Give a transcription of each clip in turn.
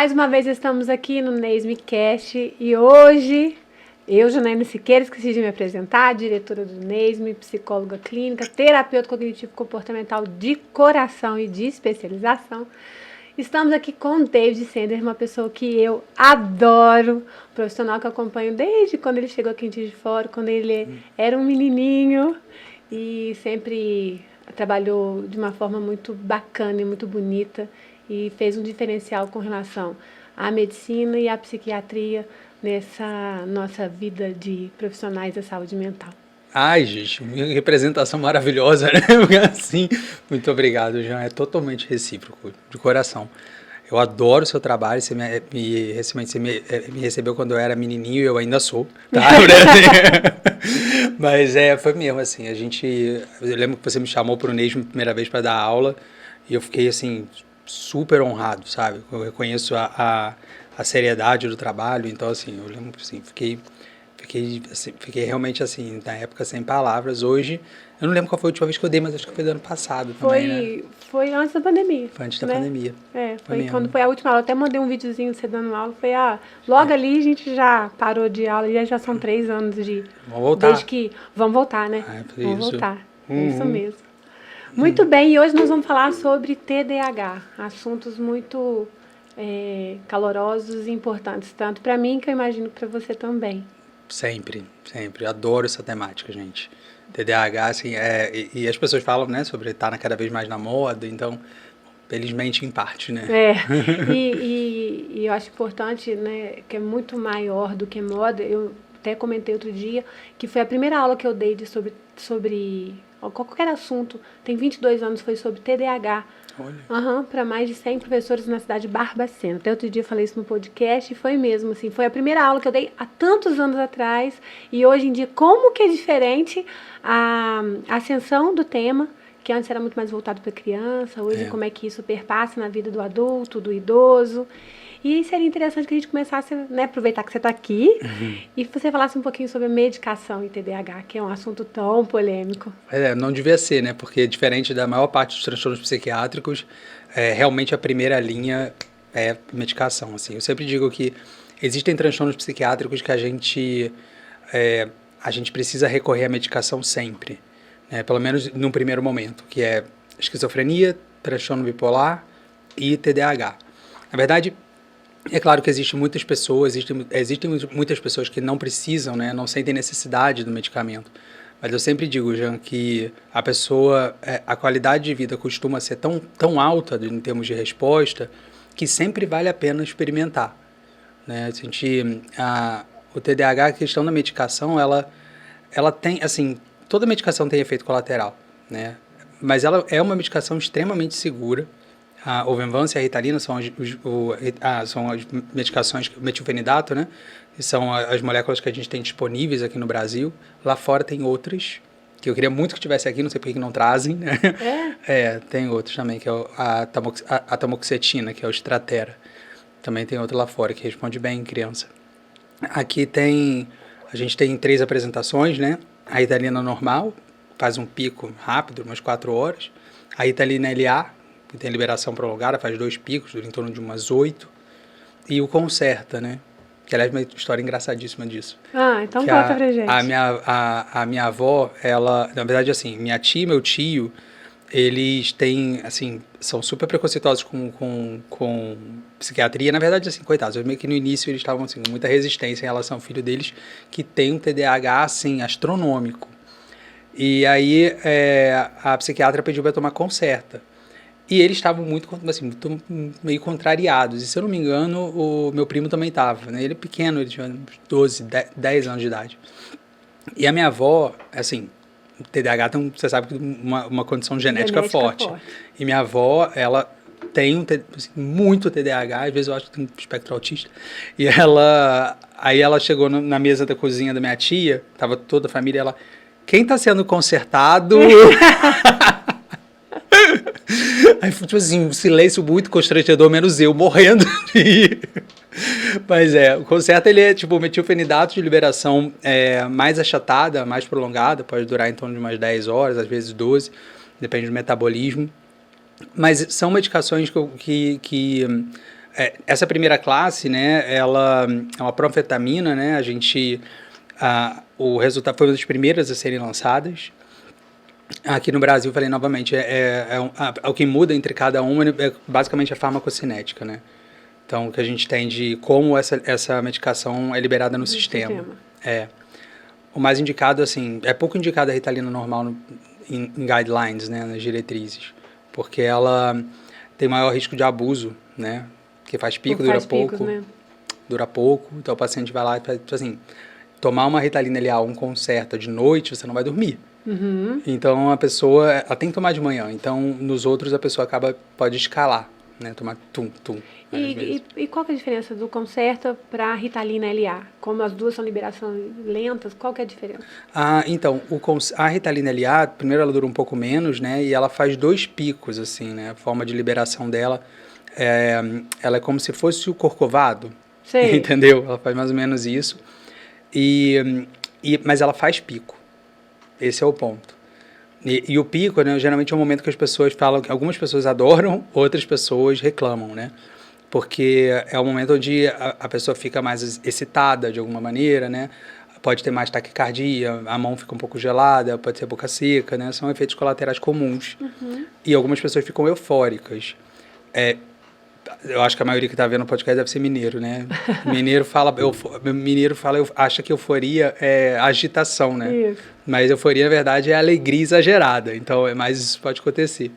Mais uma vez estamos aqui no NESMecast e hoje eu, Janaína Siqueira, esqueci de me apresentar, diretora do NESME, psicóloga clínica, terapeuta cognitivo-comportamental de coração e de especialização. Estamos aqui com o David Sender, uma pessoa que eu adoro, um profissional que eu acompanho desde quando ele chegou aqui em Juiz de Fora, quando ele era um menininho e sempre trabalhou de uma forma muito bacana e muito bonita e fez um diferencial com relação à medicina e à psiquiatria nessa nossa vida de profissionais da saúde mental. Ai, gente, representação maravilhosa, né? Assim, muito obrigado, Jean. É totalmente recíproco, de coração. Eu adoro o seu trabalho. Você me recebeu quando eu era menininho e eu ainda sou, tá? Mas foi mesmo, assim, eu lembro que você me chamou para o NESME a primeira vez para dar aula e eu fiquei, assim, super honrado, sabe? Eu reconheço a seriedade do trabalho, então, assim, eu lembro, assim, Fiquei realmente assim, na época sem palavras. Hoje, eu não lembro qual foi a última vez que eu dei, mas acho que foi do ano passado também, né? Foi antes da pandemia. Foi antes da pandemia. Foi quando foi a última aula. Eu até mandei um videozinho de você dando aula. Foi logo ali a gente já parou de aula. E já são 3 anos de... Vamos voltar. Desde que... Vamos voltar, né? Vamos isso. voltar. É isso mesmo. Muito bem. E hoje nós vamos falar sobre TDAH. Assuntos muito calorosos e importantes. Tanto para mim, que eu imagino que para você também. Sempre. Adoro essa temática, gente. TDAH, assim, e as pessoas falam, né, sobre estar cada vez mais na moda, então, felizmente, em parte, né? E eu acho importante, né, que é muito maior do que moda. Eu até comentei outro dia que foi a primeira aula que eu dei sobre qualquer assunto, tem 22 anos, foi sobre TDAH. Para mais de 100 professores na cidade de Barbacena. Até outro dia eu falei isso no podcast e foi mesmo, assim, foi a primeira aula que eu dei há tantos anos atrás e hoje em dia como que é diferente a ascensão do tema, que antes era muito mais voltado para criança, hoje como é que isso perpassa na vida do adulto, do idoso. E seria interessante que a gente começasse, né, aproveitar que você está aqui e você falasse um pouquinho sobre a medicação e TDAH, que é um assunto tão polêmico. Não devia ser, né? Porque diferente da maior parte dos transtornos psiquiátricos, realmente a primeira linha é medicação. Assim. Eu sempre digo que existem transtornos psiquiátricos que a gente precisa recorrer à medicação sempre, né? Pelo menos num primeiro momento, que é esquizofrenia, transtorno bipolar e TDAH. Na verdade, é claro que existem muitas pessoas que não precisam, né, não sentem necessidade do medicamento. Mas eu sempre digo, Jean, que a qualidade de vida costuma ser tão alta em termos de resposta que sempre vale a pena experimentar. Né? O TDAH, a questão da medicação, ela tem, assim, toda medicação tem efeito colateral, né? Mas ela é uma medicação extremamente segura. A Ovenvanse e a Ritalina são as medicações, o metilfenidato, né? Que são as moléculas que a gente tem disponíveis aqui no Brasil. Lá fora tem outras, que eu queria muito que tivesse aqui, não sei por que não trazem, né? Tem outros também, que é a tamoxetina, que é o Stratera. Também tem outro lá fora, que responde bem em criança. Aqui a gente tem 3 apresentações, né? A Ritalina normal, faz um pico rápido, umas 4 horas. A Ritalina LA, que tem liberação prolongada, faz 2 picos, dura em torno de umas 8. E o Concerta, né? Que, aliás, é uma história engraçadíssima disso. Então conta pra gente. A minha avó, ela... Na verdade, assim, minha tia e meu tio, eles têm, assim, são super preconceituosos com psiquiatria. Na verdade, assim, coitados, meio que no início eles estavam, assim, com muita resistência em relação ao filho deles, que tem um TDAH, assim, astronômico. E aí, a psiquiatra pediu para tomar Concerta. E eles estavam meio contrariados. E, se eu não me engano, o meu primo também estava. Né? Ele é pequeno, ele tinha uns 12, 10 anos de idade. E a minha avó, assim, o TDAH tem, você sabe, uma condição genética forte. E minha avó, ela tem muito TDAH, às vezes eu acho que tem um espectro autista. E aí ela chegou na mesa da cozinha da minha tia, estava toda a família, ela... Quem está sendo consertado... Aí foi tipo assim, um silêncio muito constrangedor, menos eu morrendo de rir. Mas o Concerta, ele é tipo metilfenidato de liberação mais achatada, mais prolongada, pode durar em torno de umas 10 horas, às vezes 12, depende do metabolismo. Mas são medicações que essa primeira classe, né, ela é uma proanfetamina, né, o resultado foi uma das primeiras a serem lançadas. Aqui no Brasil, falei novamente, o que muda entre cada uma é basicamente a farmacocinética, né? Então, o que a gente tem de como essa medicação é liberada no sistema. O mais indicado, assim, é pouco indicado a Ritalina normal em guidelines, né, nas diretrizes, porque ela tem maior risco de abuso, né? Porque faz pico, dura pouco, né? Dura pouco, então o paciente vai lá e faz, assim, tomar uma Ritalina LA, um Concerta de noite, você não vai dormir. Então, a pessoa, ela tem que tomar de manhã, então nos outros a pessoa pode escalar, né? Tomar tum. E qual que é a diferença do Concerta para a Ritalina LA? Como as duas são liberações lentas, qual que é a diferença? Então, a Ritalina LA, primeiro ela dura um pouco menos, né? E ela faz 2 picos, assim, né? A forma de liberação dela, ela é como se fosse o Corcovado. Sei. Entendeu? Ela faz mais ou menos isso. Mas ela faz pico. Esse é o ponto. E o pico, né? Geralmente é um momento que as pessoas falam, que algumas pessoas adoram, outras pessoas reclamam, né? Porque é o momento onde a pessoa fica mais excitada de alguma maneira, né? Pode ter mais taquicardia, a mão fica um pouco gelada, pode ter boca seca, né? São efeitos colaterais comuns. E algumas pessoas ficam eufóricas. Eu acho que a maioria que está vendo o podcast deve ser mineiro, né? Mineiro fala, acha que euforia é agitação, né? Isso. Mas euforia, na verdade, é alegria exagerada. Então, mais isso pode acontecer.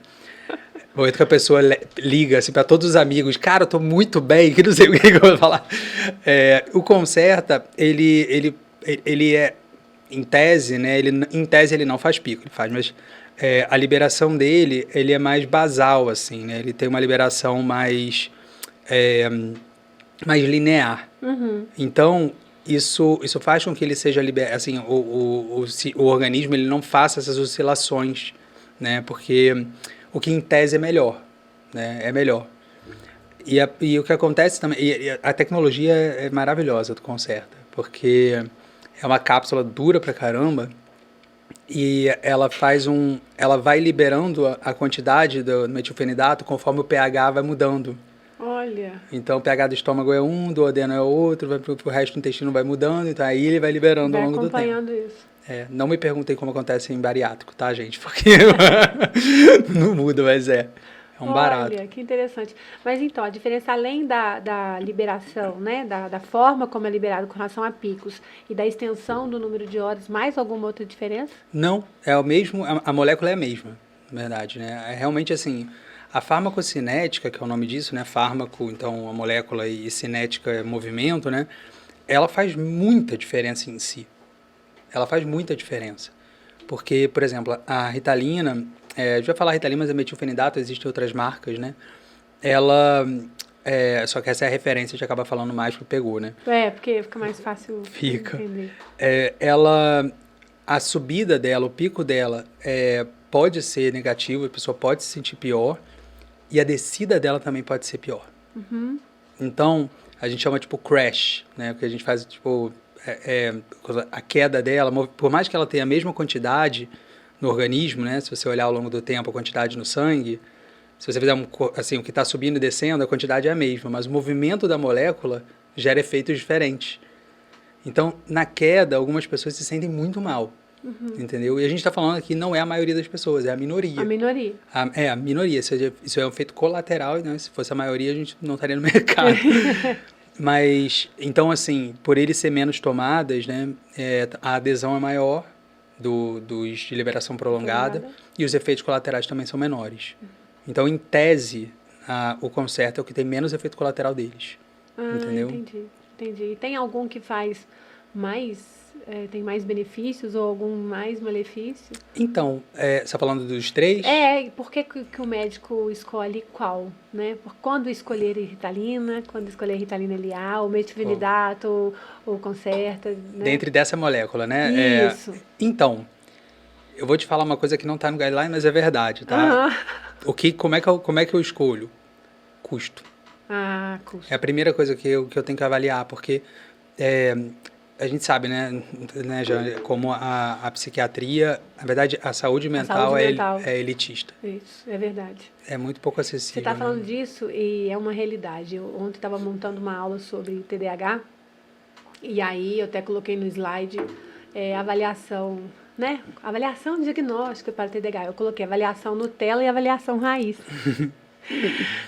O momento que a pessoa liga assim, para todos os amigos, cara, eu tô muito bem, que não sei o que eu vou falar. O Concerta, ele é, em tese, né? Em tese ele não faz pico, ele faz, mas a liberação dele, ele é mais basal, assim, né? Ele tem uma liberação mais linear. Então, isso faz com que ele seja liberado, assim, o organismo ele não faça essas oscilações, né? Porque o que em tese é melhor, né? É melhor. E o que acontece também, a tecnologia é maravilhosa do Concerta, porque é uma cápsula dura pra caramba e ela vai liberando a quantidade do metilfenidato conforme o pH vai mudando. Olha. Então o pH do estômago é um, do duodeno é outro, vai pro resto do intestino vai mudando, então aí ele vai liberando ao longo do tempo. Acompanhando isso. Não me perguntem como acontece em bariátrico, tá, gente? Porque não muda, mas é um barato. Olha, que interessante. Mas então, a diferença além da liberação, né, da forma como é liberado com relação a picos e da extensão do número de horas, mais alguma outra diferença? Não, é o mesmo, a molécula é a mesma, na verdade, né? É realmente assim, a farmacocinética, que é o nome disso, né? Fármaco, então a molécula e cinética é movimento, né? Ela faz muita diferença em si. Ela faz muita diferença. Porque, por exemplo, a Ritalina, a gente vai falar Ritalina, mas a metilfenidato, existem outras marcas, né? Ela, só que essa é a referência, a gente acaba falando mais pro pegou, né? Porque fica mais fácil entender. A subida dela, o pico dela, pode ser negativo, a pessoa pode se sentir pior, e a descida dela também pode ser pior. Então, a gente chama, tipo, crash, né? Porque a gente faz, tipo... a queda dela, por mais que ela tenha a mesma quantidade no organismo, né? Se você olhar ao longo do tempo a quantidade no sangue, se você fizer assim, o que está subindo e descendo, a quantidade é a mesma, mas o movimento da molécula gera efeitos diferentes. Então, na queda, algumas pessoas se sentem muito mal, entendeu? E a gente está falando aqui, não é a maioria das pessoas, é a minoria. A minoria. A minoria, isso é um efeito colateral, né? Se fosse a maioria, a gente não estaria no mercado. Mas, então, assim, por ele ser menos tomadas, né, a adesão é maior dos de liberação prolongada e os efeitos colaterais também são menores. Então, em tese, o Concerta é o que tem menos efeito colateral deles. Entendeu? Entendi. E tem algum que faz mais, tem mais benefícios ou algum mais malefício? Então, você está falando dos 3? Por que o médico escolhe qual, né? Quando escolher Ritalina, quando escolher Ritalina LA, o metilfenidato, ou Concerta, né? Dentro dessa molécula, né? Isso. Então, eu vou te falar uma coisa que não está no guideline, mas é verdade, tá? Como é que eu escolho? Custo. Custo. É a primeira coisa que eu tenho que avaliar, porque a gente sabe, né, Jean, como a psiquiatria, na verdade, a saúde mental, é elitista. Isso, é verdade. É muito pouco acessível. Você está falando disso e é uma realidade. Eu ontem estava montando uma aula sobre TDAH e aí eu até coloquei no slide avaliação, né? Avaliação diagnóstica para TDAH. Eu coloquei avaliação Nutella e avaliação raiz.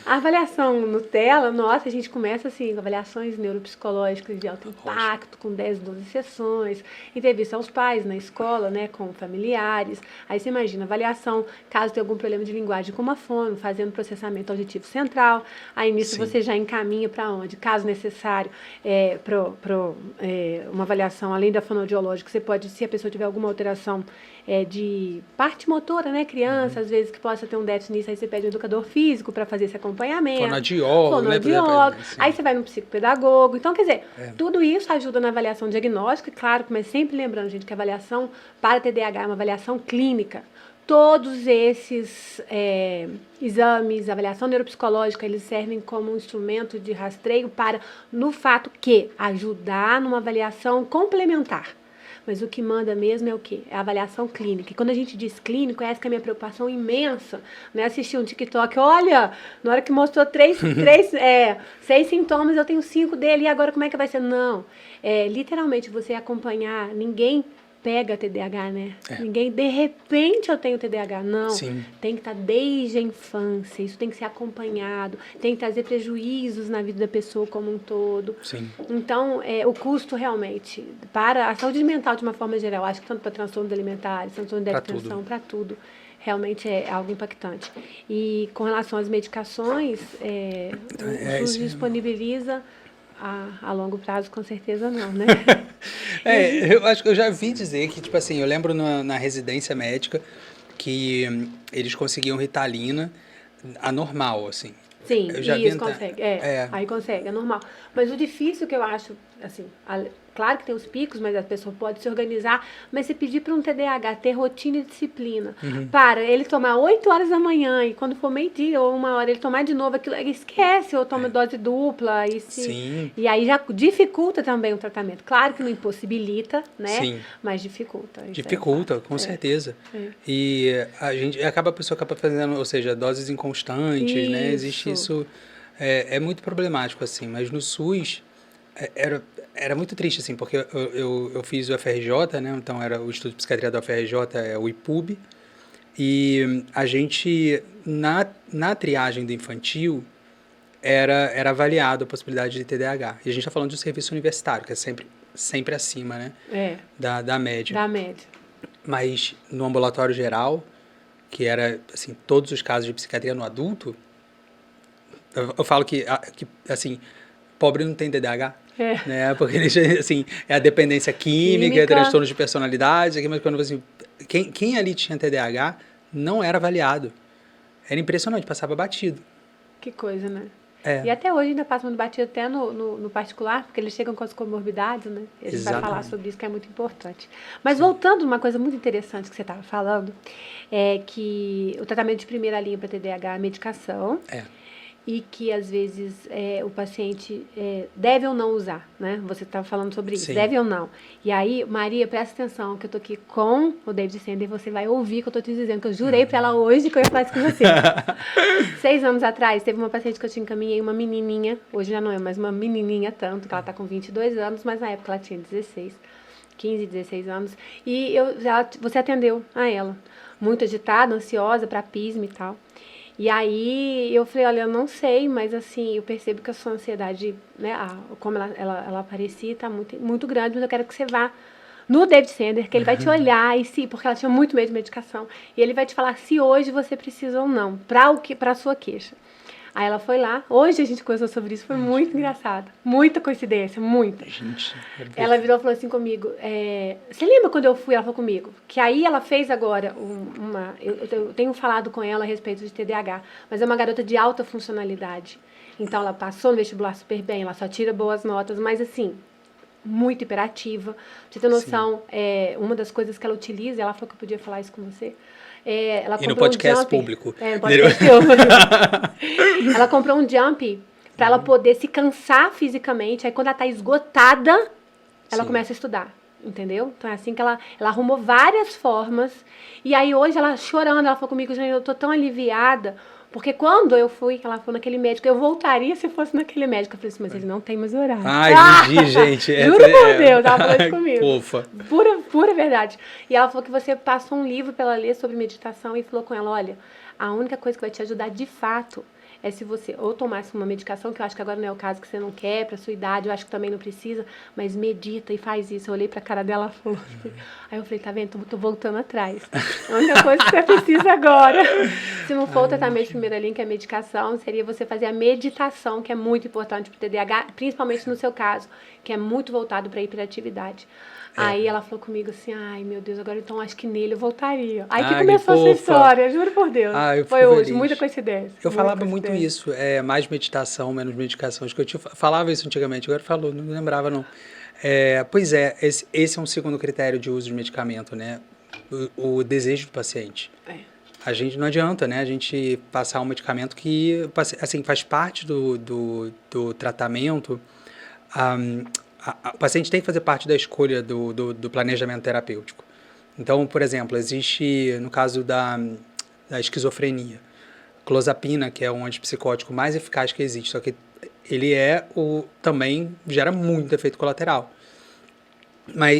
A avaliação Nutella, nossa, a gente começa assim, com avaliações neuropsicológicas de alto impacto, com 10, 12 sessões, entrevista aos pais na escola, né, com familiares. Aí você imagina, avaliação, caso tenha algum problema de linguagem como a fono, fazendo processamento auditivo central. Aí nisso você já encaminha para onde? Caso necessário, uma avaliação além da fonoaudiológica, você pode, se a pessoa tiver alguma alteração de parte motora, né, criança, às vezes que possa ter um déficit nisso, aí você pede um educador físico para fazer esse acompanhamento. Fonoaudiólogo, né? Aí você vai no psicopedagogo. Então, quer dizer, tudo isso ajuda na avaliação diagnóstica, claro, mas sempre lembrando, gente, que a avaliação para TDAH é uma avaliação clínica. Todos esses exames, avaliação neuropsicológica, eles servem como um instrumento de rastreio para, no fato que, ajudar numa avaliação complementar. Mas o que manda mesmo é o quê? É a avaliação clínica. E quando a gente diz clínico, essa que é a minha preocupação imensa. Não é assistir um TikTok, olha, na hora que mostrou 6 sintomas, eu tenho 5 dele, e agora como é que vai ser? Não. Literalmente, você acompanhar, ninguém pega TDAH, né? Ninguém, de repente, eu tenho TDAH. Não. Sim. Tem que estar desde a infância. Isso tem que ser acompanhado. Tem que trazer prejuízos na vida da pessoa como um todo. Sim. Então, o custo realmente para a saúde mental de uma forma geral, acho que tanto para transtornos alimentares, transtorno de atenção, para tudo, realmente é algo impactante. E com relação às medicações, o SUS disponibiliza. A longo prazo, com certeza não, né? Eu acho que eu já vi dizer que, tipo assim, eu lembro na residência médica que eles conseguiam Ritalina anormal, assim. Sim, isso consegue. Aí consegue, é normal. Mas o difícil que eu acho, assim, claro que tem os picos, mas a pessoa pode se organizar, mas se pedir para um TDAH ter rotina e disciplina, para ele tomar 8 horas da manhã e quando for meio-dia ou 1 hora ele tomar de novo aquilo, ele esquece ou toma dose dupla e aí já dificulta também o tratamento. Claro que não impossibilita, né? Sim. Mas dificulta. Dificulta, com certeza. E a pessoa acaba fazendo, ou seja, doses inconstantes, né? Existe isso, é muito problemático, assim, mas no SUS era muito triste, assim, porque eu fiz o FRJ, né? Então era o Instituto de Psiquiatria da UFRJ, é o IPUB, e a gente, na triagem do infantil, era avaliado a possibilidade de TDAH. E a gente está falando de um serviço universitário, que é sempre acima, né? Da média. Da média. Mas no ambulatório geral, que era, assim, todos os casos de psiquiatria no adulto, eu falo que assim, pobre não tem TDAH, né? Porque assim, é a dependência química, é transtorno de personalidade, mas quando assim, quem ali tinha TDAH não era avaliado. Era impressionante, passava batido. Que coisa, né? E até hoje ainda passa muito batido até no particular, porque eles chegam com as comorbidades, né? A gente vai falar sobre isso, que é muito importante. Mas voltando, uma coisa muito interessante que você estava falando, é que o tratamento de primeira linha para TDAH é a medicação. E que, às vezes, o paciente deve ou não usar, né? Você estava falando sobre isso, deve ou não. E aí, Maria, presta atenção, que eu tô aqui com o David Sender, você vai ouvir o que eu tô te dizendo, que eu jurei para ela hoje que eu ia falar isso com você. 6 anos atrás, teve uma paciente que eu te encaminhei, uma menininha, hoje já não é, mas uma menininha tanto, que ela tá com 22 anos, mas na época ela tinha 15, 16 anos, e você atendeu a ela, muito agitada, ansiosa, para pismo e tal. E aí eu falei, olha, eu não sei, mas assim, eu percebo que a sua ansiedade, né, como ela aparecia, tá muito, muito grande, mas eu quero que você vá no David Sender, que ele vai te olhar, porque ela tinha muito medo de medicação, e ele vai te falar se hoje você precisa ou não, para a sua queixa. Aí ela foi lá, hoje a gente conversou sobre isso, foi muito engraçado, muita coincidência, muita. Ela virou e falou assim comigo, você lembra quando eu fui, ela falou comigo, que aí ela fez agora eu tenho falado com ela a respeito de TDAH, mas é uma garota de alta funcionalidade, então ela passou no vestibular super bem, ela só tira boas notas, mas assim, muito hiperativa, pra você ter noção, uma das coisas que ela utiliza, ela falou que eu podia falar isso com você, ela e no podcast público. No podcast público. Ela comprou um jump para ela poder se cansar fisicamente. Aí quando ela tá esgotada, ela Sim. começa a estudar, entendeu? Então é assim que ela arrumou várias formas. E aí hoje ela chorando, ela falou comigo, gente, eu tô tão aliviada, porque quando eu fui, ela falou naquele médico, eu voltaria se fosse naquele médico. Eu falei assim, mas ele não tem mais horário. Ai, entendi, gente. Juro por Deus, ela falou isso comigo. Fofa. Pura verdade. E ela falou que você passou um livro pra ela ler sobre meditação e falou com ela, olha, a única coisa que vai te ajudar de fato é se você ou tomasse uma medicação, que eu acho que agora não é o caso, que você não quer, pra sua idade, eu acho que também não precisa, mas medita e faz isso. Eu olhei pra cara dela e falou assim. Aí eu falei, tá vendo? Tô voltando atrás. A única coisa que você precisa agora, se não for o tratamento de primeira linha, que é a medicação, seria você fazer a meditação, que é muito importante pro TDAH, principalmente no seu caso, que é muito voltado pra hiperatividade. Aí ela falou comigo assim, ai meu Deus, agora então acho que nele eu voltaria. Aí que começou essa história, juro por Deus. Foi hoje, feliz. Muita coincidência. Eu falava muito isso, mais meditação, menos medicação. Acho que eu falava isso antigamente, agora falou, não lembrava não. Pois é, esse é um segundo critério de uso de medicamento, né? O desejo do paciente. A gente não adianta, né? A gente passar um medicamento que, assim, faz parte do tratamento. O paciente tem que fazer parte da escolha do planejamento terapêutico. Então, por exemplo, existe, no caso da esquizofrenia, clozapina, que é um antipsicótico mais eficaz que existe, só que ele também gera muito efeito colateral.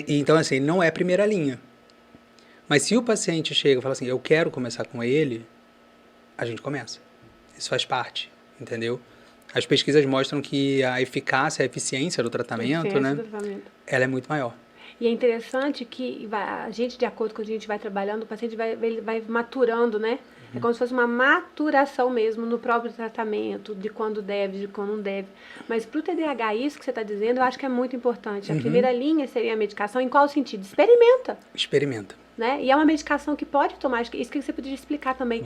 Então, assim, ele não é primeira linha. Mas se o paciente chega e fala assim, eu quero começar com ele, a gente começa. Isso faz parte, entendeu? As pesquisas mostram que a eficácia, a eficiência do tratamento, né? Ela é muito maior. E é interessante que a gente, de acordo com o que a gente vai trabalhando, o paciente vai maturando, né? É como se fosse uma maturação mesmo no próprio tratamento, de quando deve, de quando não deve. Mas para o TDAH, isso que você está dizendo, eu acho que é muito importante. A primeira linha seria a medicação. Em qual sentido? Experimenta. Experimenta. Né? E é uma medicação que pode tomar, isso que você poderia explicar também,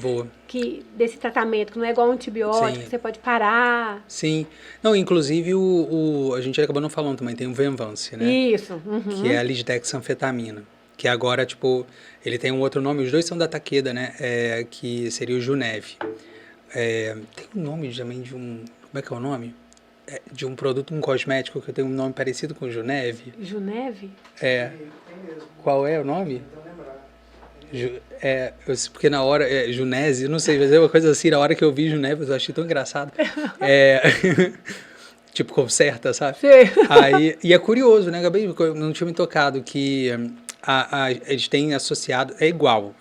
que desse tratamento, que não é igual um antibiótico, que você pode parar. Sim. Não, inclusive, a gente acabou não falando também, tem o Venvance, né? Isso. Que é a lisdexanfetamina, que agora, ele tem um outro nome, os dois são da Takeda, né? Que seria o Junev. Tem um nome também de como é que é o nome? De um produto, um cosmético que tem um nome parecido com o Junev. Junev? Qual é o nome? Porque na hora, Junese, não sei, mas é uma coisa assim, na hora que eu vi Juneve, eu achei tão engraçado. Tipo, conserta, sabe? Sim. E é curioso, né, Gabi? Eu não tinha me tocado que eles têm associado, é igual,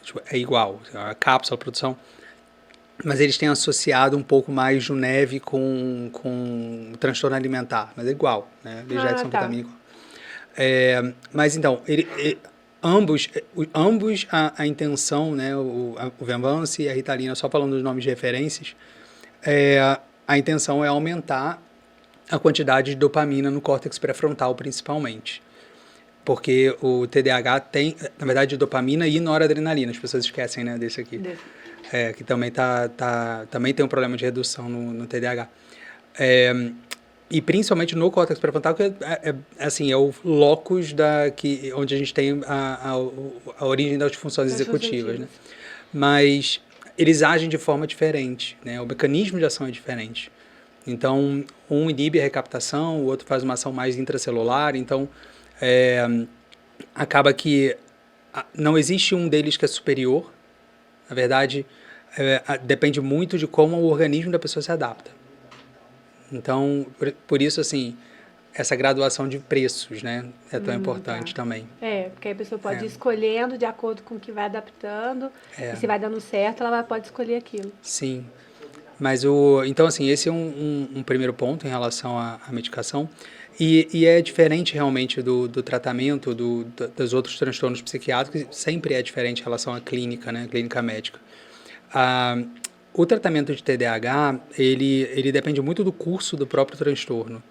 a cápsula, a produção, mas eles têm associado um pouco mais Juneve com transtorno alimentar, mas é igual, né? Lisdexanfetamina igual. Mas então, ambos a intenção, né, o Venvance e a Ritalina, só falando dos nomes de referências, a intenção é aumentar a quantidade de dopamina no córtex pré-frontal, principalmente. Porque o TDAH tem, na verdade, dopamina e noradrenalina. As pessoas esquecem, né, desse aqui. Que também, também tem um problema de redução no TDAH. E principalmente no córtex pré-frontal, que é o locus onde a gente tem a origem das funções executivas. Né? Mas eles agem de forma diferente, né? O mecanismo de ação é diferente. Então, um inibe a recaptação, o outro faz uma ação mais intracelular. Então, acaba que não existe um deles que é superior. Na verdade, depende muito de como o organismo da pessoa se adapta. Então, por isso, assim, essa graduação de preços, né, é tão importante também. Porque a pessoa pode ir escolhendo de acordo com o que vai adaptando, e se vai dando certo, ela pode escolher aquilo. Sim. Mas, então, assim, esse é um primeiro ponto em relação à medicação, e é diferente realmente do tratamento dos outros transtornos psiquiátricos, sempre é diferente em relação à clínica, né, clínica médica. O tratamento de TDAH, ele depende muito do curso do próprio transtorno.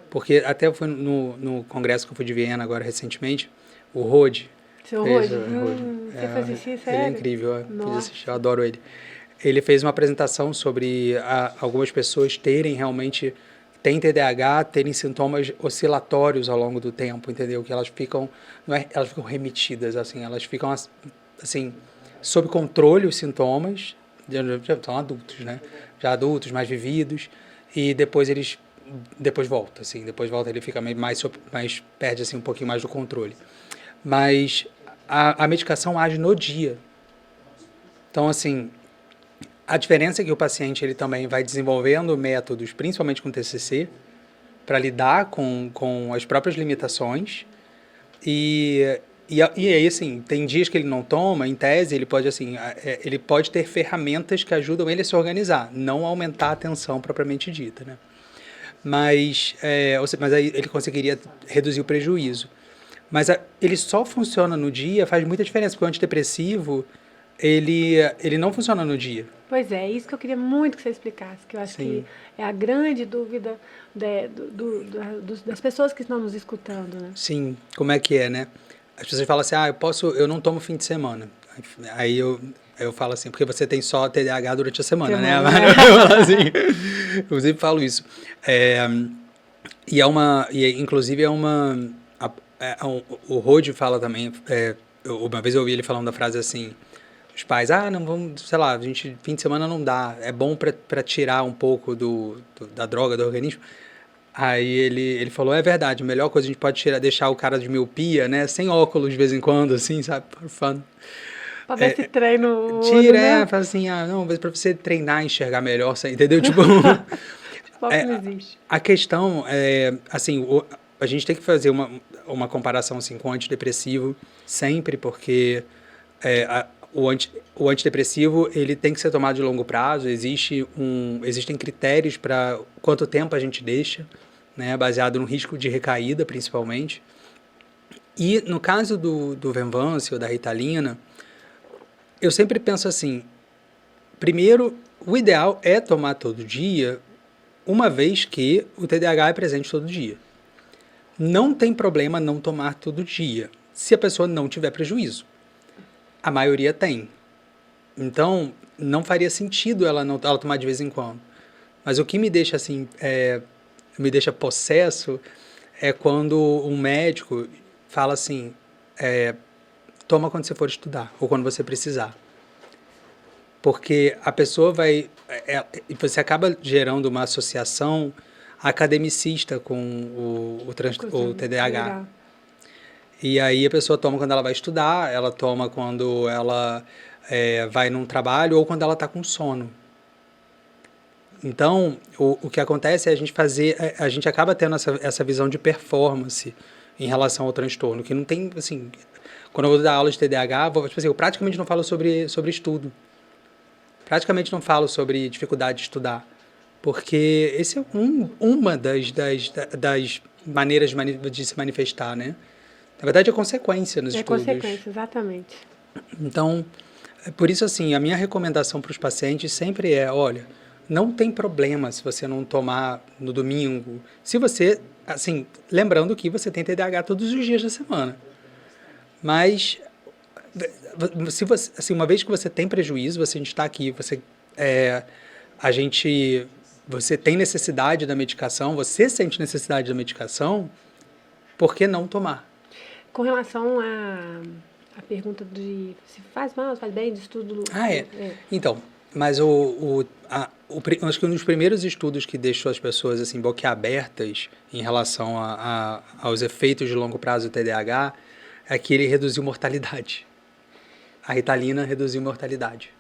Porque até foi no congresso que eu fui de Viena agora recentemente, o Rode. Seu Rode? Você foi assistir, sério? Ele é incrível, eu pude assistir, eu adoro ele. Ele fez uma apresentação sobre algumas pessoas têm TDAH, terem sintomas oscilatórios ao longo do tempo, entendeu? Que elas ficam, elas ficam remitidas, assim, elas ficam, assim, sob controle os sintomas, já são adultos, né? Já adultos, mais vividos, e depois eles depois volta, assim, depois volta, ele fica mais perde assim um pouquinho mais do controle. Mas a medicação age no dia. Então, assim, a diferença é que o paciente ele também vai desenvolvendo métodos, principalmente com TCC, para lidar com as próprias limitações. E aí, assim, tem dias que ele não toma, em tese, ele pode, assim, ele pode ter ferramentas que ajudam ele a se organizar, não aumentar a tensão propriamente dita, né? Mas aí ele conseguiria reduzir o prejuízo. Mas ele só funciona no dia, faz muita diferença, porque o antidepressivo, ele não funciona no dia. Pois é, isso que eu queria muito que você explicasse, que eu acho Sim. que é a grande dúvida das pessoas que estão nos escutando, né? Sim, como é que é, né? As pessoas falam assim, eu não tomo fim de semana. Aí eu falo assim, porque você tem só TDAH durante a semana, né? Eu falo assim, eu sempre falo isso. Inclusive o Rod fala também, uma vez eu ouvi ele falando da frase assim, os pais, não vamos, sei lá, fim de semana não dá, é bom para tirar um pouco da droga do organismo. Aí ele falou, é verdade, a melhor coisa a gente pode deixar o cara de miopia, né, sem óculos de vez em quando, assim, sabe, por fun. Pra ver se treina o Tira, né? fala assim, não, pra você treinar, enxergar melhor, entendeu? Tipo, não existe. A questão é, assim, a gente tem que fazer uma comparação, assim, com o antidepressivo sempre, porque o antidepressivo, ele tem que ser tomado de longo prazo, existem critérios para quanto tempo a gente deixa, né, baseado no risco de recaída, principalmente. E no caso do Venvance ou da Ritalina, eu sempre penso assim, primeiro, o ideal é tomar todo dia, uma vez que o TDAH é presente todo dia. Não tem problema não tomar todo dia, se a pessoa não tiver prejuízo. A maioria tem. Então, não faria sentido ela tomar de vez em quando. Mas o que me deixa assim, me deixa possesso, é quando um médico fala assim, toma quando você for estudar, ou quando você precisar. Porque a pessoa você acaba gerando uma associação academicista com o TDAH. E aí a pessoa toma quando ela vai estudar, ela toma quando ela vai num trabalho ou quando ela está com sono. Então, o que acontece é a gente acaba tendo essa visão de performance em relação ao transtorno, que não tem, assim, quando eu vou dar aula de TDAH, eu praticamente não falo sobre estudo. Praticamente não falo sobre dificuldade de estudar, porque esse é uma das maneiras de se manifestar, né? Na verdade, é consequência nos estudos. É consequência, exatamente. Então, por isso, assim, a minha recomendação para os pacientes sempre olha, não tem problema se você não tomar no domingo. Se você, assim, lembrando que você tem TDAH todos os dias da semana. Mas, se você, assim, uma vez que você tem prejuízo, a gente está aqui, você tem necessidade da medicação, você sente necessidade da medicação, por que não tomar? Com relação à pergunta de se faz mal, se faz bem, de estudo... Então, mas acho que um dos primeiros estudos que deixou as pessoas assim, boquiabertas em relação aos efeitos de longo prazo do TDAH é que ele reduziu mortalidade. A Ritalina reduziu mortalidade.